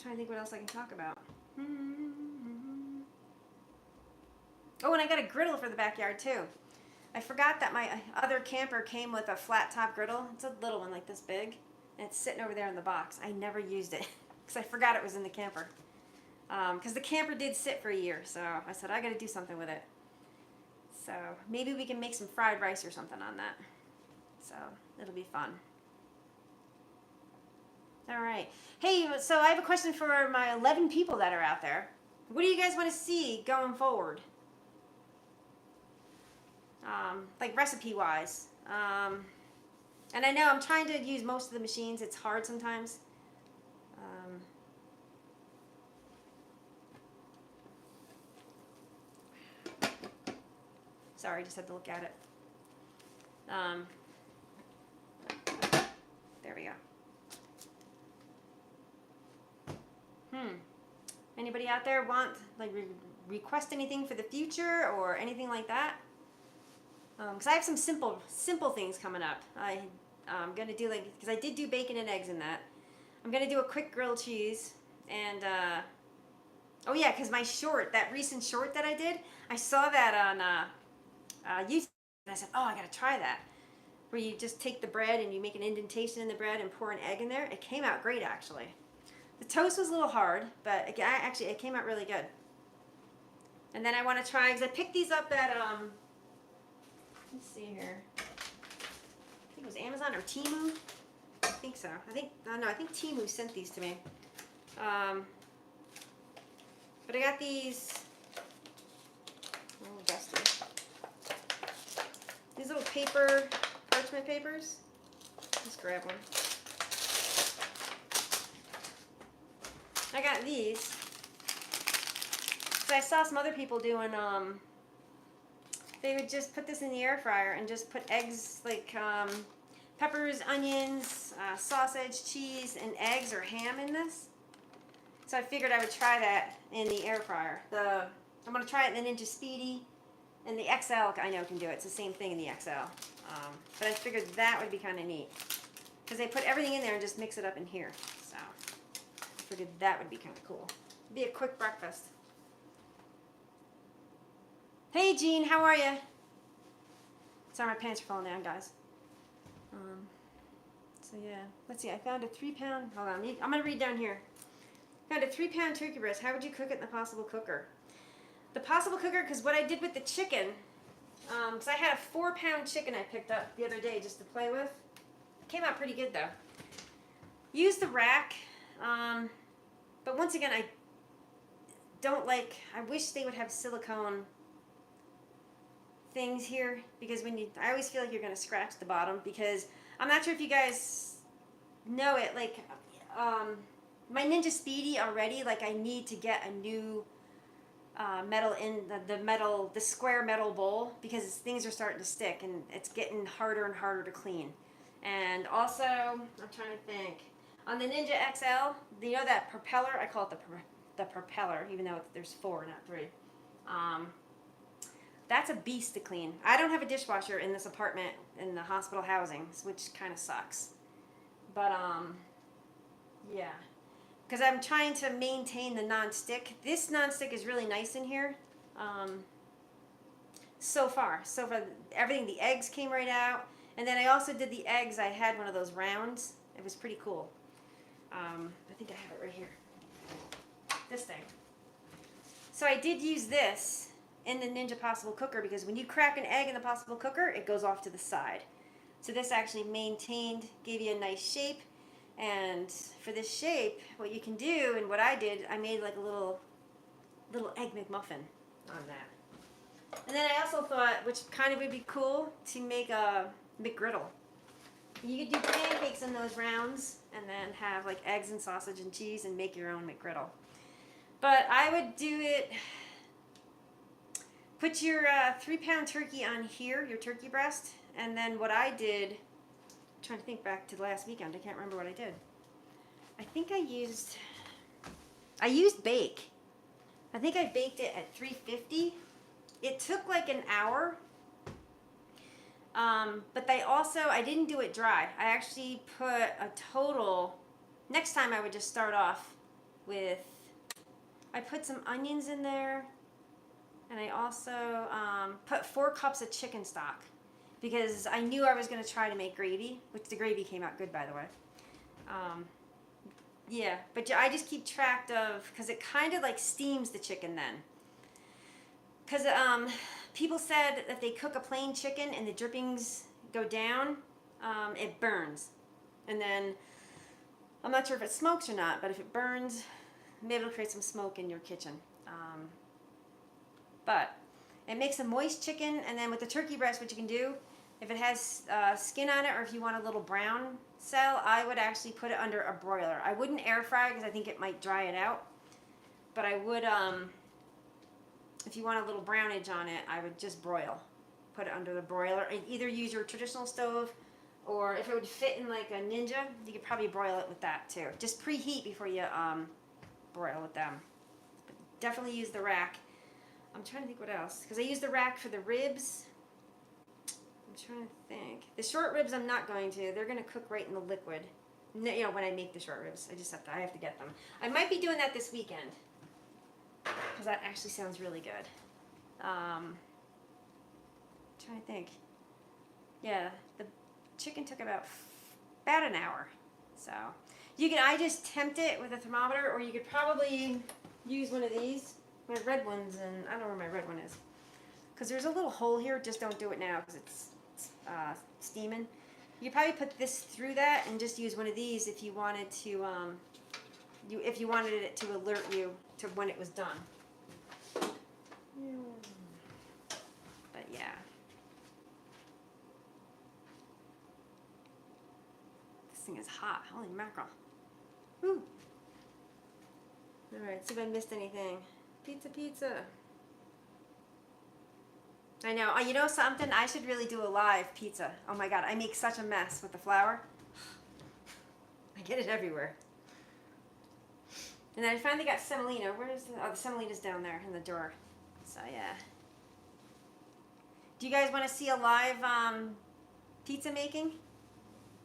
to think what else I can talk about. Oh, and I got a griddle for the backyard too. I forgot that my other camper came with a flat top griddle. It's a little one like this big, and it's sitting over there in the box. I never used it because I forgot it was in the camper. Because the camper did sit for a year, so I said I got to do something with it. So maybe we can make some fried rice or something on that. So it'll be fun. All right. Hey, so I have a question for my 11 people that are out there. What do you guys want to see going forward? Like recipe-wise. And I know I'm trying to use most of the machines. It's hard sometimes. Sorry, just had to look at it. There we go. Anybody out there want, like, request anything for the future or anything like that? Because I have some simple things coming up. I'm going to do, like, because I did do bacon and eggs in that. I'm going to do a quick grilled cheese. And, oh yeah, because my short, that recent short that I did, I saw that YouTube, and I said, oh, I gotta try that. Where you just take the bread and you make an indentation in the bread and pour an egg in there. It came out great, actually. The toast was a little hard, but it came out really good. And then I want to try, because I picked these up at, let's see here. I think it was Amazon or Temu. I think so. I think Temu sent these to me. But I got these, oh, dusty. These little parchment papers. Let's grab one. I got these. So I saw some other people doing, they would just put this in the air fryer and just put eggs, like peppers, onions, sausage, cheese, and eggs or ham in this. So I figured I would try that in the air fryer. I'm going to try it in the Ninja Speedy, and the XL I know can do it. It's the same thing in the XL. But I figured that would be kind of neat, because they put everything in there and just mix it up in here. So I figured that would be kind of cool. Be a quick breakfast. Hey Jean, how are you? Sorry, my pants are falling down, guys. So yeah, let's see. I found a 3-pound. Hold on, I'm gonna read down here. Found a 3-pound turkey breast. How would you cook it in the Possible Cooker? The Possible Cooker, because what I did with the chicken, because I had a 4-pound chicken I picked up the other day just to play with. It came out pretty good though. Use the rack, but once again, I wish they would have silicone things here, because I always feel like you're going to scratch the bottom, because I'm not sure if you guys know it, like, my Ninja Speedy already, like, I need to get a new metal in the square metal bowl, because things are starting to stick and it's getting harder and harder to clean. And also, I'm trying to think, on the Ninja XL, you know that propeller? I call it the propeller, even though there's 4, not 3. That's a beast to clean. I don't have a dishwasher in this apartment in the hospital housing, which kind of sucks. But, yeah. Because I'm trying to maintain the non-stick. This non-stick is really nice in here. So far, everything, the eggs came right out. And then I also did the eggs. I had one of those rounds. It was pretty cool. I think I have it right here. This thing. So I did use this in the Ninja Possible Cooker, because when you crack an egg in the Possible Cooker, it goes off to the side. So this actually gave you a nice shape. And for this shape, what you can do, and what I did, I made like a little egg McMuffin on that. And then I also thought, which kind of would be cool, to make a McGriddle. You could do pancakes in those rounds, and then have like eggs and sausage and cheese, and make your own McGriddle. But I would do it. Put your 3-pound turkey on here, your turkey breast, and then what I did, I'm trying to think back to last weekend, I can't remember what I did. I think I used bake. I think I baked it at 350. It took like an hour, but I didn't do it dry. I actually put a total, next time I would just start off with, I put some onions in there. And I also put 4 cups of chicken stock, because I knew I was going to try to make gravy, which the gravy came out good, by the way. Yeah, but I just keep track of, because it kind of like steams the chicken then. Because people said that if they cook a plain chicken and the drippings go down, it burns. And then, I'm not sure if it smokes or not, but if it burns, maybe it'll create some smoke in your kitchen. But it makes a moist chicken, and then with the turkey breast, what you can do, if it has skin on it, or if you want a little brown cell, I would actually put it under a broiler. I wouldn't air fry, because I think it might dry it out. But I would, if you want a little brownage on it, I would just broil. Put it under the broiler. And either use your traditional stove, or if it would fit in like a Ninja, you could probably broil it with that too. Just preheat before you broil with them. But definitely use the rack. I'm trying to think what else, because I use the rack for the ribs. I'm trying to think. The short ribs I'm not going to. They're going to cook right in the liquid. You know, when I make the short ribs, I have to get them. I might be doing that this weekend, because that actually sounds really good. Trying trying to think. Yeah, the chicken took about an hour. So you can, I just tempt it with a thermometer, or you could probably use one of these. My red one's, and I don't know where my red one is. Because there's a little hole here, just don't do it now because it's steaming. You could probably put this through that and just use one of these if you wanted to, if you wanted it to alert you to when it was done. But yeah. This thing is hot. Holy mackerel. Woo. Alright, see if I missed anything. Pizza, pizza. I know. Oh, you know something? I should really do a live pizza. Oh my god, I make such a mess with the flour. I get it everywhere. And then I finally got semolina. Where's the... Oh, the semolina's down there in the drawer. So, yeah. Do you guys want to see a live pizza making?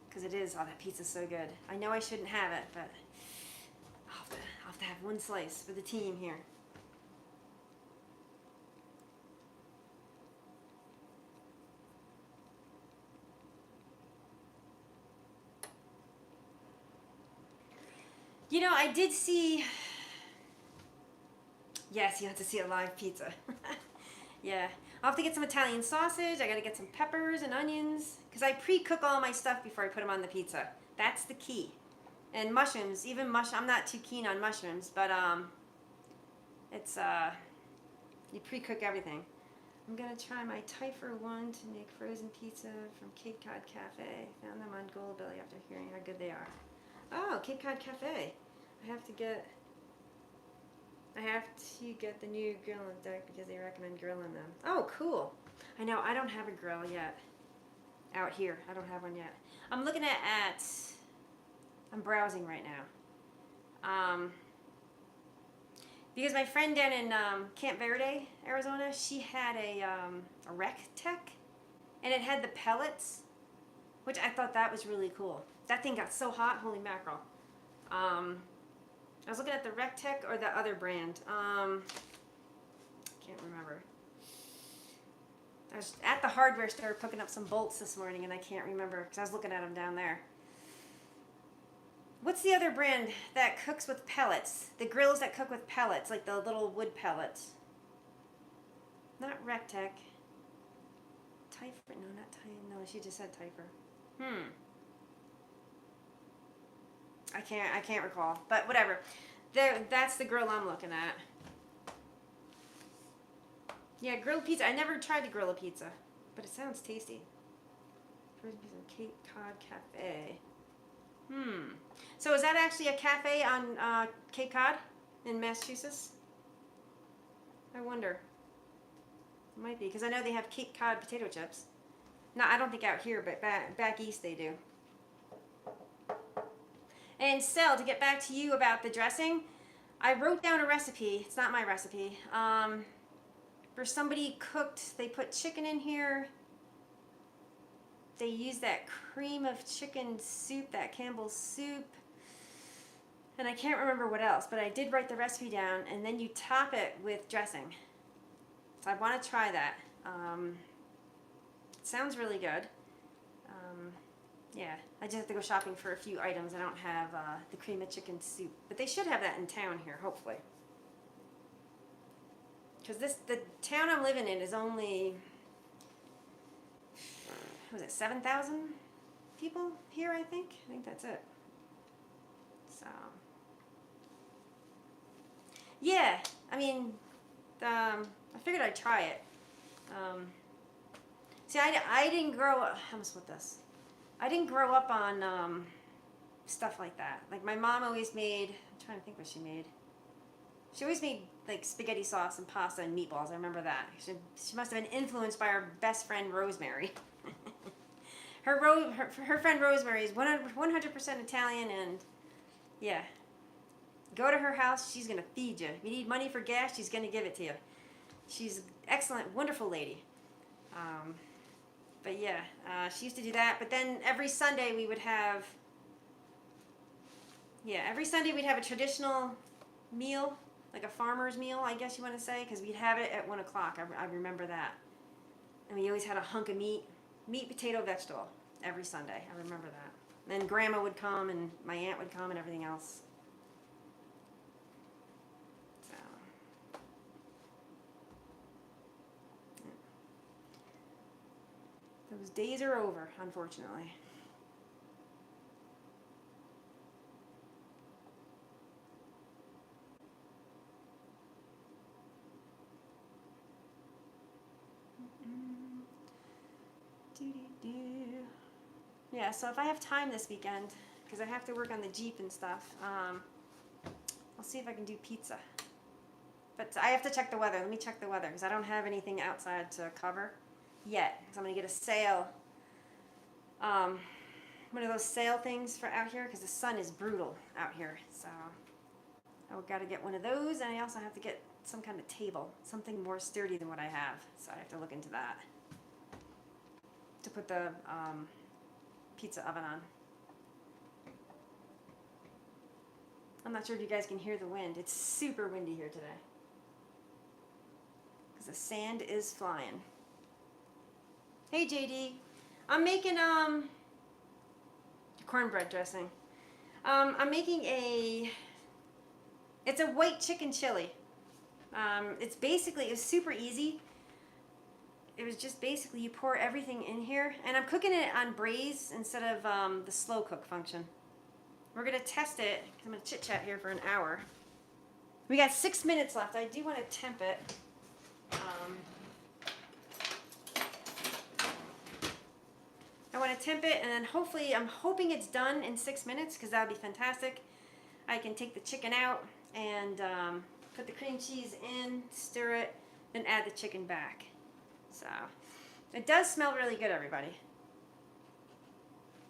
Because it is. Oh, that pizza's so good. I know I shouldn't have it, but I'll have to have one slice for the team here. You know, I did see... Yes, you have to see a live pizza. Yeah. I'll have to get some Italian sausage. I gotta get some peppers and onions. Because I pre-cook all my stuff before I put them on the pizza. That's the key. And mushrooms. Even I'm not too keen on mushrooms. But, it's, you pre-cook everything. I'm gonna try my Typher one to make frozen pizza from Cape Cod Cafe. Found them on Goldbelly after hearing how good they are. Oh, Cape Cod Cafe. I have to get the new grill on deck because they recommend grilling them. Oh, cool. I know, I don't have a grill yet. Out here, I don't have one yet. I'm looking I'm browsing right now. Because my friend down in Camp Verde, Arizona, she had a Rec-Tec, and it had the pellets, which I thought that was really cool. That thing got so hot, holy mackerel. I was looking at the Rec-Tec or the other brand. Can't remember. I was at the hardware store picking up some bolts this morning, and I can't remember because I was looking at them down there. What's the other brand that cooks with pellets? The grills that cook with pellets, like the little wood pellets. Not Rec-Tec. Typher? No, not Typher. No, she just said Typher. I can't recall, but whatever. That's the grill I'm looking at. Yeah, grilled pizza. I never tried to grill a pizza, but it sounds tasty. Frozen pizza from Cape Cod Cafe. So is that actually a cafe on Cape Cod in Massachusetts? I wonder. It might be, because I know they have Cape Cod potato chips. No, I don't think out here, but back east they do. And Sel, to get back to you about the dressing, I wrote down a recipe. It's not my recipe. For somebody cooked, they put chicken in here. They used that cream of chicken soup, that Campbell's soup. And I can't remember what else, but I did write the recipe down. And then you top it with dressing. So I want to try that. It sounds really good. Yeah, I just have to go shopping for a few items. I don't have the cream of chicken soup, but they should have that in town here, hopefully. Because the town I'm living in is only, what was it, 7,000 people here, I think? I think that's it. So, yeah, I mean, I figured I'd try it. See, I didn't grow up, how am I split this? I didn't grow up on stuff like that. Like my mom always made, I'm trying to think what she made. She always made like spaghetti sauce and pasta and meatballs. I remember that. She must have been influenced by our best friend Rosemary. her friend Rosemary is 100% Italian, and yeah. Go to her house, she's gonna feed you. If you need money for gas, she's gonna give it to you. She's an excellent, wonderful lady. But yeah, she used to do that. But then every Sunday we would have, every Sunday we'd have a traditional meal, like a farmer's meal, I guess you want to say, because we'd have it at 1 o'clock. I remember that. And we always had a hunk of meat, potato, vegetable every Sunday. I remember that. Then Grandma would come and my aunt would come and everything else. So, yeah. Those days are over, unfortunately. Yeah, so if I have time this weekend, because I have to work on the Jeep and stuff, I'll see if I can do pizza. But I have to check the weather. Let me check the weather, because I don't have anything outside to cover yet. Because I'm going to get a sail, one of those sail things for out here, because the sun is brutal out here. So I've got to get one of those, and I also have to get some kind of table, something more sturdy than what I have. So I have to look into that to put the pizza oven on. I'm not sure if you guys can hear the wind. It's super windy here today because the sand is flying. Hey JD, I'm making cornbread dressing. I'm making it's a white chicken chili. It's super easy. It was just basically you pour everything in here, and I'm cooking it on braise instead of the slow cook function. We're gonna test it. I'm gonna chit chat here for an hour. We got 6 minutes left. I do want to temp it. I want to temp it, and then hopefully, I'm hoping it's done in 6 minutes, because that would be fantastic. I can take the chicken out and put the cream cheese in, stir it, then add the chicken back. So, it does smell really good, everybody.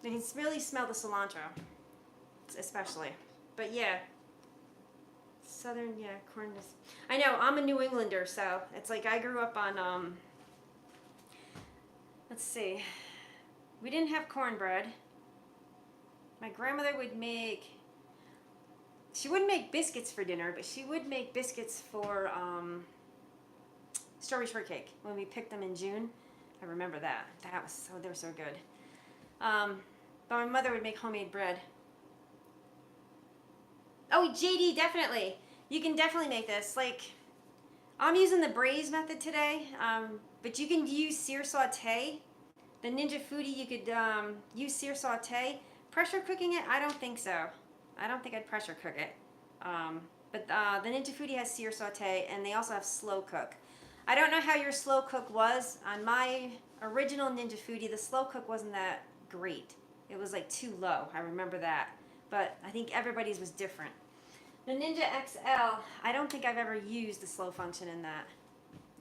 You can really smell the cilantro, especially. But yeah, corn is... I know, I'm a New Englander, so it's like I grew up on, let's see. We didn't have cornbread. My grandmother would make... She wouldn't make biscuits for dinner, but she would make biscuits for strawberry shortcake when we picked them in June. I remember that. They were so good. But my mother would make homemade bread. Oh, JD, definitely. You can definitely make this. Like, I'm using the braise method today, but you can use sear saute. The Ninja Foodi, you could use sear saute. Pressure cooking it, I don't think so. I don't think I'd pressure cook it. But the Ninja Foodi has sear saute, and they also have slow cook. I don't know how your slow cook was. On my original Ninja Foodi, the slow cook wasn't that great. It was like too low. I remember that. But I think everybody's was different. The Ninja XL, I don't think I've ever used the slow function in that.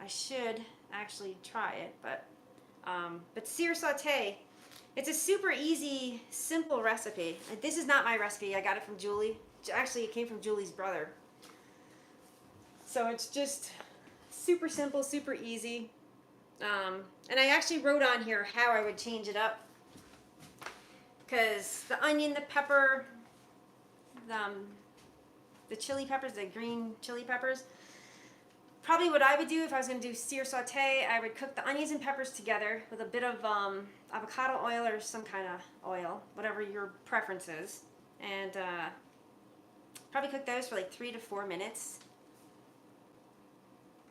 I should actually try it, but sear saute, it's a super easy, simple recipe. This is not my recipe. I got it from Julie. Actually, it came from Julie's brother. So it's just super simple, super easy. And I actually wrote on here how I would change it up. Because the onion, the pepper, the chili peppers, the green chili peppers, probably what I would do if I was going to do sear saute, I would cook the onions and peppers together with a bit of avocado oil or some kind of oil, whatever your preference is. And probably cook those for like 3 to 4 minutes.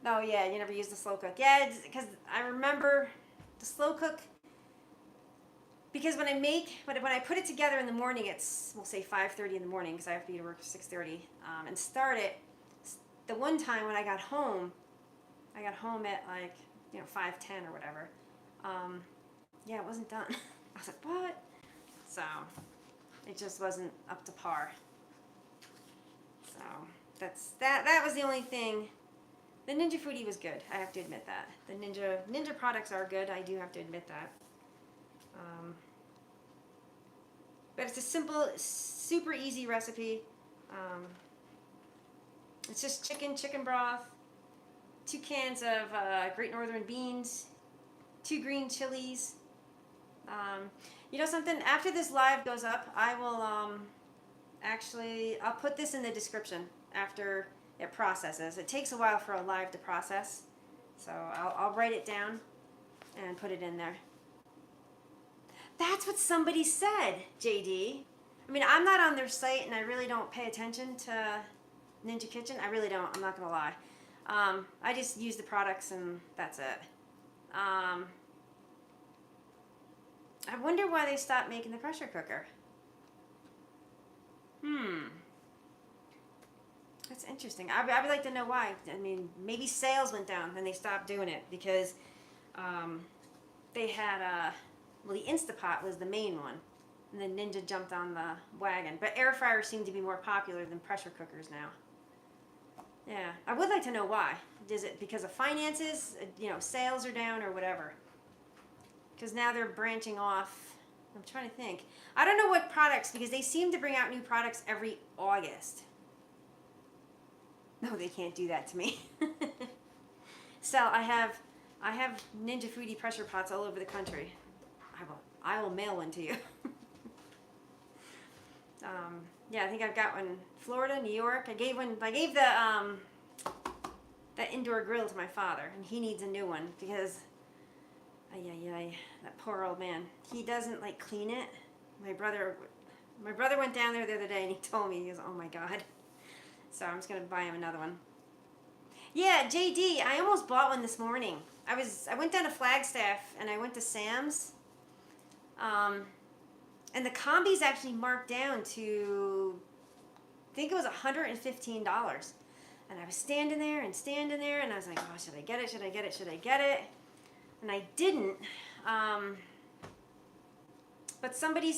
Oh yeah, you never use the slow cook. Yeah, because I remember the slow cook, because when I put it together in the morning, it's, we'll say 5:30 in the morning, because I have to be to work at 6:30, and start it. The one time when I got home at like, 5:10 or whatever. Yeah, it wasn't done. I was like, what? So it just wasn't up to par. So that was the only thing. The Ninja Foodi was good. I have to admit that. The Ninja products are good. I do have to admit that. But it's a simple, super easy recipe. It's just chicken broth, 2 cans of Great Northern beans, 2 green chilies. You know something? After this live goes up, I will I'll put this in the description after it processes. It takes a while for a live to process, so I'll write it down. and put it in there. That's what somebody said, JD. I mean, I'm not on their site, and I really don't pay attention to Ninja Kitchen. I really don't. I'm not going to lie. I just use the products, and that's it. I wonder why they stopped making the pressure cooker. That's interesting. I would like to know why. I mean, maybe sales went down and they stopped doing it because they had, well, the Instapot was the main one. And then Ninja jumped on the wagon. But air fryers seem to be more popular than pressure cookers now. Yeah, I would like to know why. Is it because of finances, sales are down or whatever? Because now they're branching off. I'm trying to think. I don't know what products, because they seem to bring out new products every August. No, they can't do that to me. So I have Ninja Foodi pressure pots all over the country. I will mail one to you. Yeah, I think I've got one in Florida, New York. I gave the that indoor grill to my father, and he needs a new one because that poor old man. He doesn't clean it. My brother went down there the other day and he told me, he goes, "Oh my God." So I'm just gonna buy him another one. Yeah, JD, I almost bought one this morning. I went down to Flagstaff and I went to Sam's. And the combi's actually marked down to, I think it was $115. And I was standing there, and I was like, oh, should I get it? Should I get it? Should I get it? And I didn't. But somebody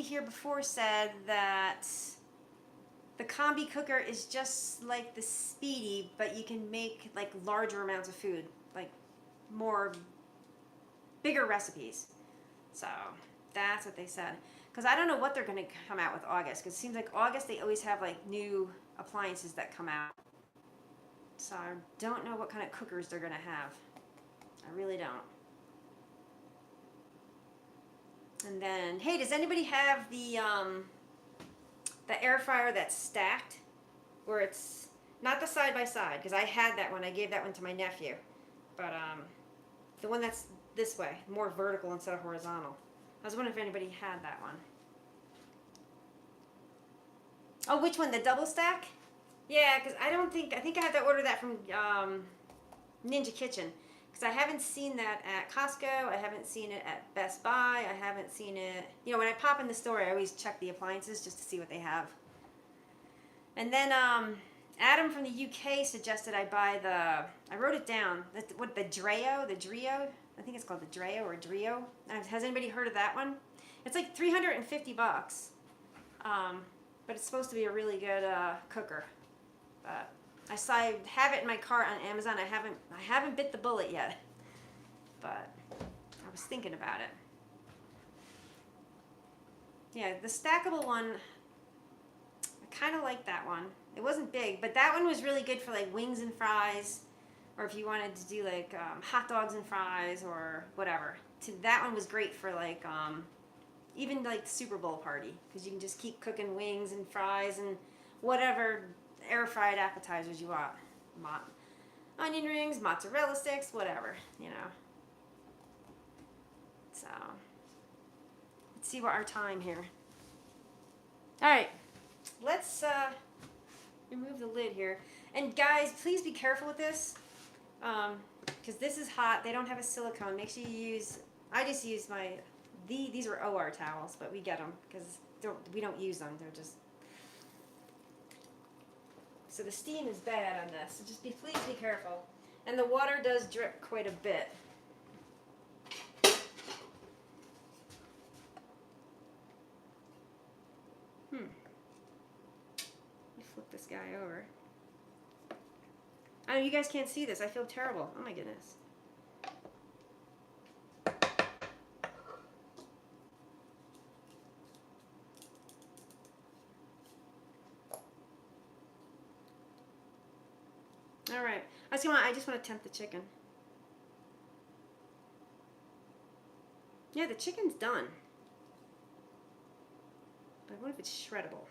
here before said that the combi cooker is just like the Speedy, but you can make larger amounts of food, bigger recipes. So that's what they said. Because I don't know what they're going to come out with August. Because it seems like August they always have new appliances that come out. So I don't know what kind of cookers they're going to have. I really don't. And then, hey, does anybody have the air fryer that's stacked? Where it's not the side by side, because I had that one. I gave that one to my nephew. But the one that's this way, more vertical instead of horizontal. I was wondering if anybody had that one. Oh, which one? The double stack? Yeah, because I think I had to order that from Ninja Kitchen. Because I haven't seen that at Costco. I haven't seen it at Best Buy. I haven't seen it. When I pop in the store, I always check the appliances just to see what they have. And then Adam from the UK suggested I buy I wrote it down, the Dreo? I think it's called the Dreo or Drio. Has anybody heard of that one? It's like $350. But it's supposed to be a really good cooker. But I have it in my cart on Amazon. I haven't bit the bullet yet. But I was thinking about it. Yeah, the stackable one, I kind of like that one. It wasn't big, but that one was really good for wings and fries. Or if you wanted to do hot dogs and fries or whatever. That one was great for even the Super Bowl party, because you can just keep cooking wings and fries and whatever air fried appetizers you want. Onion rings, mozzarella sticks, whatever, So let's see what our time here. All right, let's remove the lid here. And guys, please be careful with this. Because this is hot. They don't have a silicone. Make sure you use, I just use these are OR towels, but we get them because we don't use them. They're just, so the steam is bad on this. So just please be careful. And the water does drip quite a bit. Let me flip this guy over. I know you guys can't see this. I feel terrible. Oh my goodness. All right. I just want to tempt the chicken. Yeah, the chicken's done. But what if it's shreddable?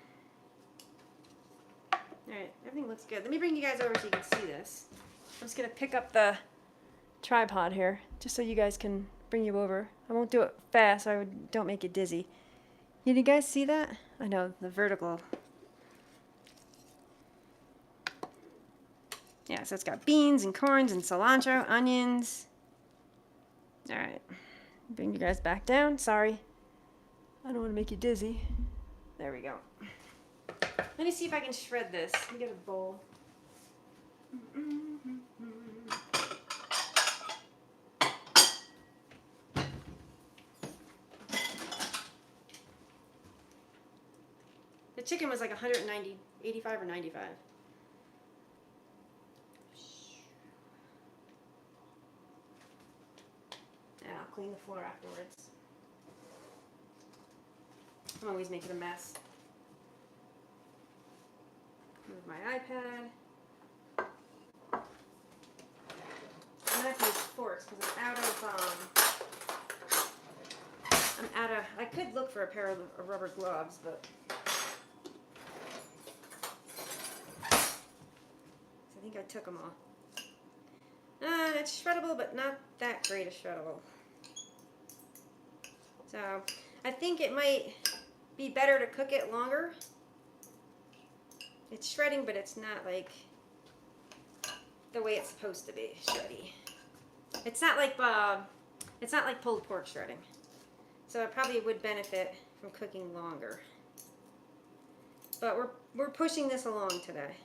Alright, everything looks good. Let me bring you guys over so you can see this. I'm just going to pick up the tripod here, just so you guys can bring you over. I won't do it fast, so don't make it dizzy. Did you guys see that? I know, the vertical. Yeah, so it's got beans and corns and cilantro, onions. All right, bring you guys back down. Sorry, I don't want to make you dizzy. There we go. Let me see if I can shred this. Let me get a bowl. The chicken was like 190, 85 or 95. And I'll clean the floor afterwards. I'm always making a mess. Move my iPad. I'm gonna have to use forks because I could look for a pair of rubber gloves, but I think I took them all. It's shreddable, but not that great a shreddable. So I think it might be better to cook it longer. It's shredding, but it's not like the way it's supposed to be shreddy. It's not like pulled pork shredding. So it probably would benefit from cooking longer. But we're pushing this along today.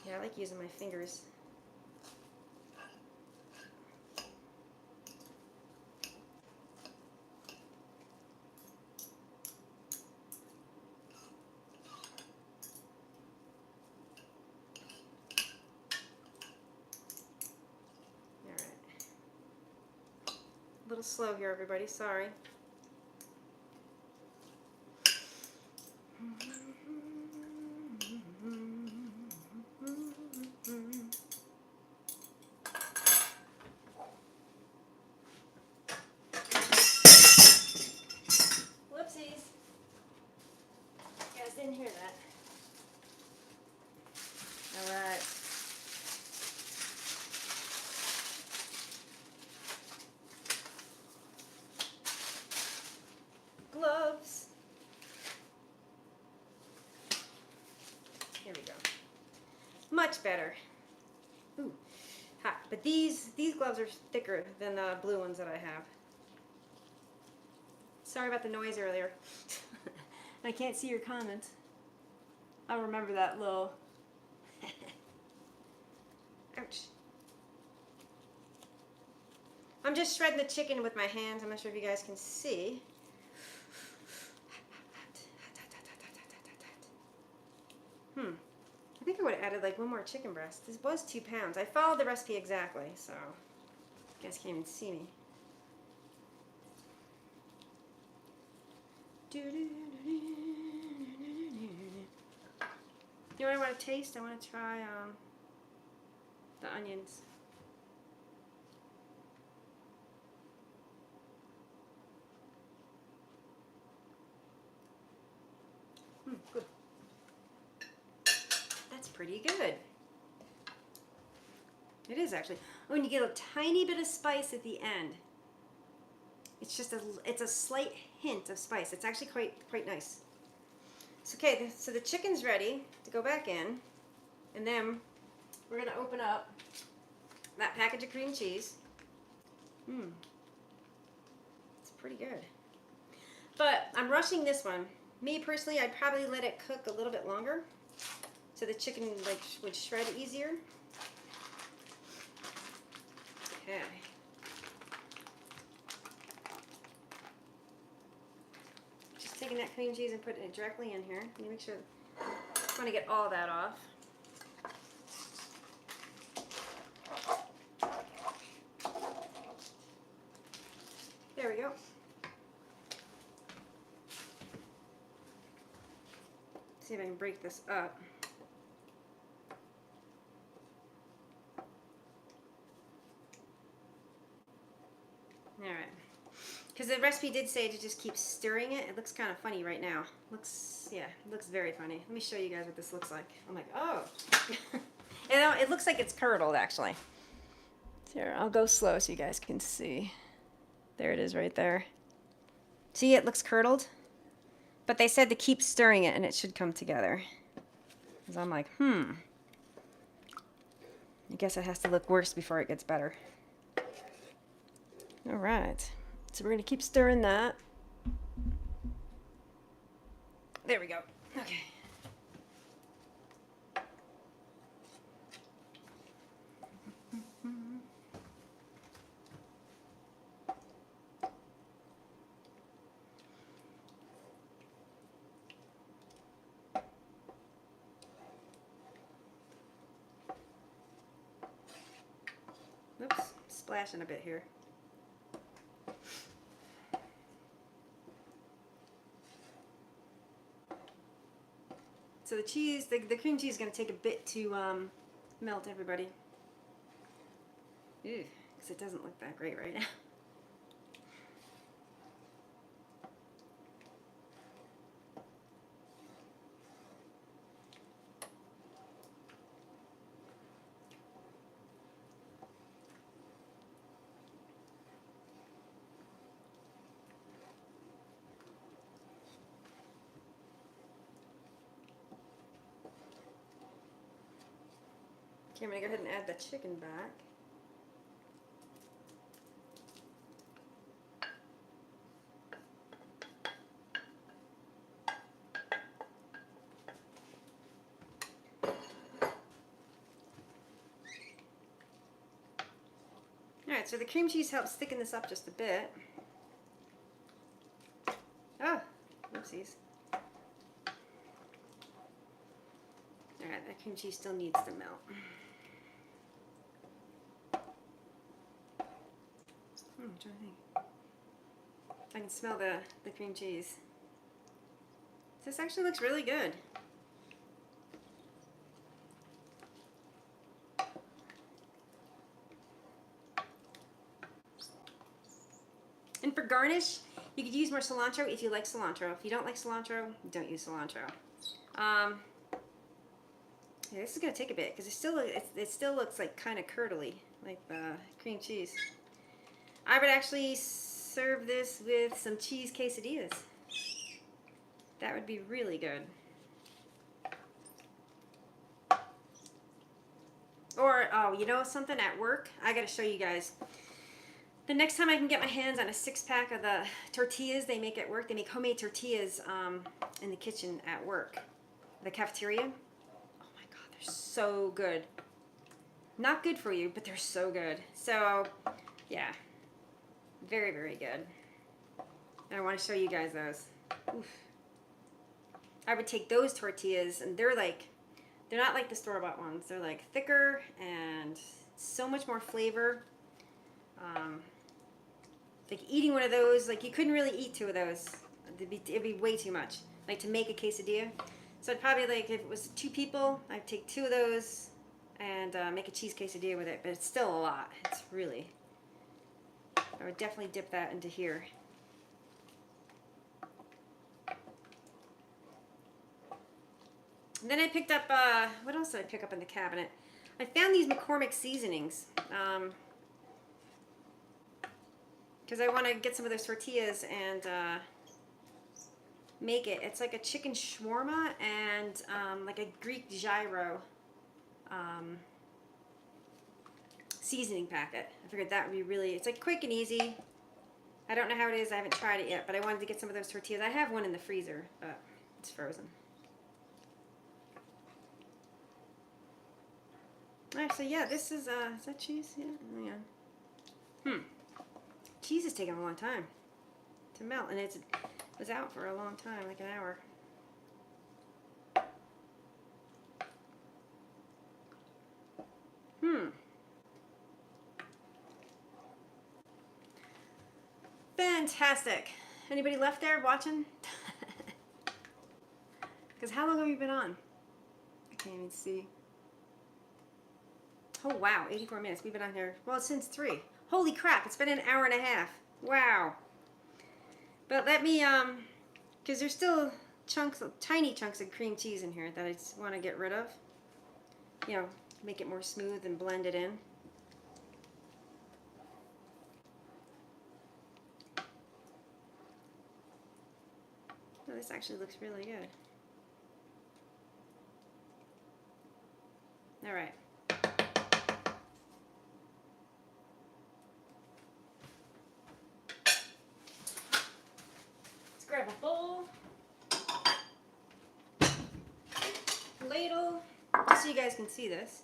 Yeah, I like using my fingers. A little slow here, everybody. Sorry. Whoopsies. You guys didn't hear that. All right. Gloves. Here we go. Much better. Ooh, hot. But these gloves are thicker than the blue ones that I have. Sorry about the noise earlier. I can't see your comments. I'll remember that little. Ouch. I'm just shredding the chicken with my hands. I'm not sure if you guys can see. I think I would have added like one more chicken breast. This was 2 pounds. I followed the recipe exactly, so you guys can't even see me. You know what I want to taste? I want to try the onions. Good. That's pretty good. It is actually. Oh, and you get a tiny bit of spice at the end. It's just it's a slight hint of spice. It's actually quite nice. So, okay, so the chicken's ready to go back in, and then we're gonna open up that package of cream cheese. It's pretty good. But I'm rushing this one. Me personally, I'd probably let it cook a little bit longer, so the chicken would shred easier. Okay. Just taking that cream cheese and putting it directly in here. Let me make sure. I want to get all that off. There we go. See if I can break this up. All right. Because the recipe did say to just keep stirring it. It looks kind of funny right now. It looks very funny. Let me show you guys what this looks like. I'm like, oh. It looks like it's curdled, actually. Here, I'll go slow so you guys can see. There it is right there. See, it looks curdled? But they said to keep stirring it and it should come together. Because I'm like, I guess it has to look worse before it gets better. All right. So we're going to keep stirring that. There we go. Okay. Oops, splashing a bit here. So the cheese, the cream cheese is going to take a bit to melt, everybody. Ew, because it doesn't look that great right now. Okay, I'm going to go ahead and add the chicken back. Alright, so the cream cheese helps thicken this up just a bit. Oh, oopsies. Alright, that cream cheese still needs to melt. I'm trying to think. I can smell the cream cheese. This actually looks really good. And for garnish, you could use more cilantro if you like cilantro. If you don't like cilantro, don't use cilantro. Yeah, this is gonna take a bit because it still looks like kind of curdly, like the cream cheese. I would actually serve this with some cheese quesadillas. That would be really good. Or, oh, you know something, at work, I gotta show you guys. The next time I can get my hands on a 6-pack of the tortillas they make at work, they make homemade tortillas in the kitchen at work, the cafeteria. Oh my God, they're so good. Not good for you, but they're so good. So, yeah, very, very good. And I want to show you guys those. Oof. I would take those tortillas, and they're not like the store-bought ones. They're like thicker and so much more flavor. Like eating one of those, like you couldn't really eat 2 of those. It'd be way too much. Like to make a quesadilla. So I'd probably, like, if it was 2 people, I'd take 2 of those and make a cheese quesadilla with it. But it's still a lot. It's really, I would definitely dip that into here. And then I picked up, what else did I pick up in the cabinet? I found these McCormick seasonings. Because I want to get some of those tortillas and make it. It's like a chicken shawarma and like a Greek gyro seasoning packet. I figured that would be really, it's like quick and easy. I don't know how it is, I haven't tried it yet, but I wanted to get some of those tortillas. I have one in the freezer, but it's frozen. Actually, yeah, this is that cheese? Yeah. Cheese is taking a long time to melt, and it was out for a long time, like an hour. Fantastic. Anybody left there watching? Because how long have you been on? I can't even see. Oh wow, 84 minutes. We've been on here, well, since 3. Holy crap, it's been an hour and a half. Wow. But let me, because there's still chunks, tiny chunks of cream cheese in here that I just want to get rid of. You know, make it more smooth and blend it in. Oh, this actually looks really good. All right. Let's grab a bowl, ladle, just so you guys can see this.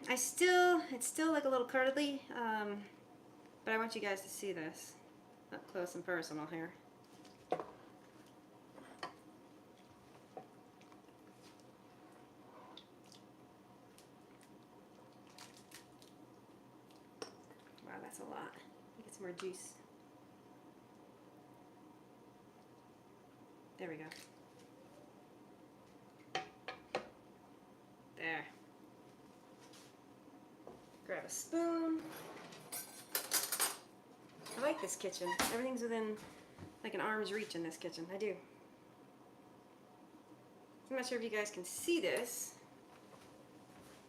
It's still like a little curdly, but I want you guys to see this up close and personal here. Wow, that's a lot. Get some more juice. There we go. There. Grab a spoon. I like this kitchen. Everything's within like an arm's reach in this kitchen. I do. I'm not sure if you guys can see this.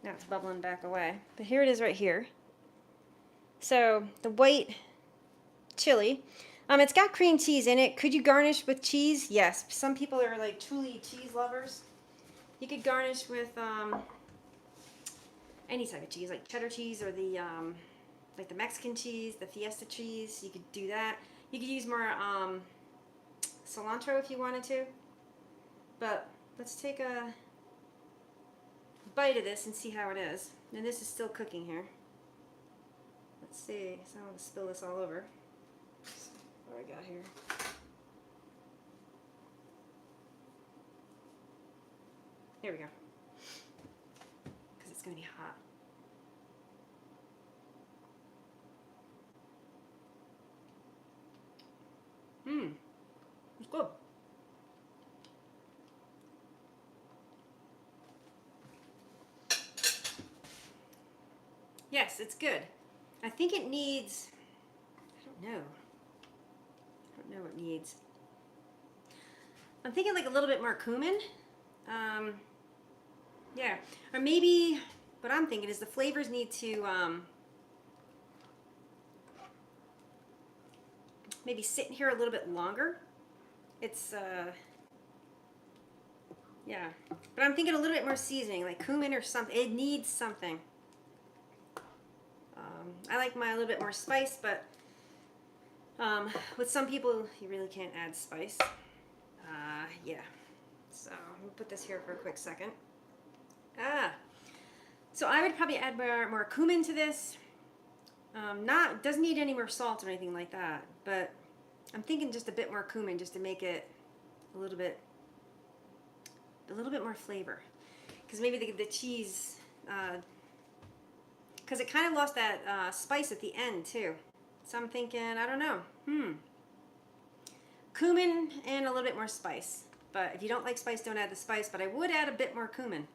Now it's bubbling back away. But here it is right here. So the white chili. It's got cream cheese in it. Could you garnish with cheese? Yes. Some people are like truly cheese lovers. You could garnish with any type of cheese, like cheddar cheese or the like the Mexican cheese, the Fiesta cheese. You could do that. You could use more cilantro if you wanted to. But let's take a bite of this and see how it is. And this is still cooking here. Let's see. So I'm going to spill this all over. What do I got here? Here we go. Because it's going to be hot. It's good. Yes, it's good. I think it needs, I don't know what it needs. I'm thinking like a little bit more cumin. Yeah, or maybe what I'm thinking is the flavors need to maybe sit here a little bit longer. It's yeah, but I'm thinking a little bit more seasoning, like cumin or something. It needs something. I like my a little bit more spice, but with some people you really can't add spice. Yeah, so I'm gonna put this here for a quick second. So I would probably add more cumin to this. Doesn't need any more salt or anything like that, but I'm thinking just a bit more cumin just to make it a little bit more flavor. Because maybe the cheese, because it kind of lost that spice at the end too. So I'm thinking, I don't know, cumin and a little bit more spice. But if you don't like spice, don't add the spice. But I would add a bit more cumin.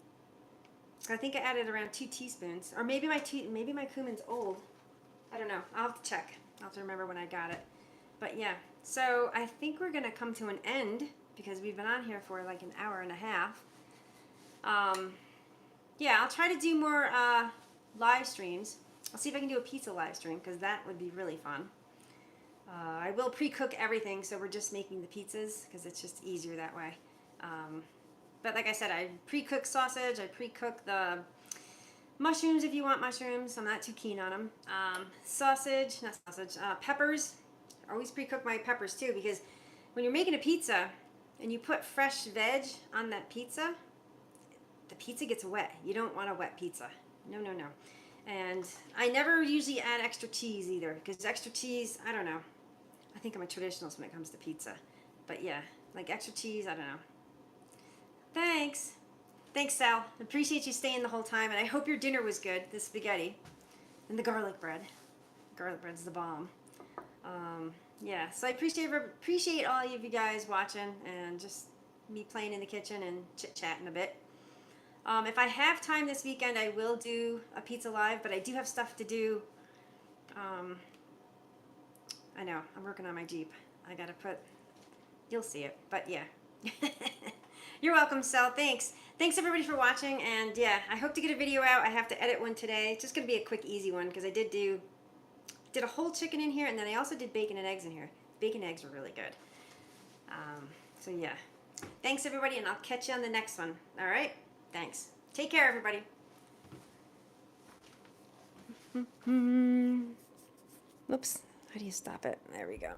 I think I added around 2 teaspoons, or maybe my cumin's old. I don't know. I'll have to check. I'll have to remember when I got it. But yeah, so I think we're gonna come to an end because we've been on here for like an hour and a half. Yeah, I'll try to do more live streams. I'll see if I can do a pizza live stream because that would be really fun. I will pre-cook everything, so we're just making the pizzas because it's just easier that way. But like I said, I pre-cook sausage. I pre-cook the mushrooms if you want mushrooms. I'm not too keen on them. Peppers. I always pre-cook my peppers too because when you're making a pizza and you put fresh veg on that pizza, the pizza gets wet. You don't want a wet pizza. No, no, no. And I never usually add extra cheese either because extra cheese, I don't know. I think I'm a traditionalist when it comes to pizza. But yeah, like extra cheese, I don't know. Thanks. Thanks, Sal. Appreciate you staying the whole time, and I hope your dinner was good, the spaghetti and the garlic bread. Garlic bread's the bomb. Yeah, so I appreciate all of you guys watching and just me playing in the kitchen and chit-chatting a bit. If I have time this weekend, I will do a pizza live, but I do have stuff to do. I know, I'm working on my Jeep. I gotta you'll see it, but yeah. You're welcome, Sal. Thanks. Thanks everybody for watching, and yeah, I hope to get a video out. I have to edit one today. It's just gonna be a quick, easy one because I did a whole chicken in here, and then I also did bacon and eggs in here. Bacon and eggs were really good. So yeah, thanks everybody, and I'll catch you on the next one. All right, thanks. Take care, everybody. Whoops. How do you stop it? There we go.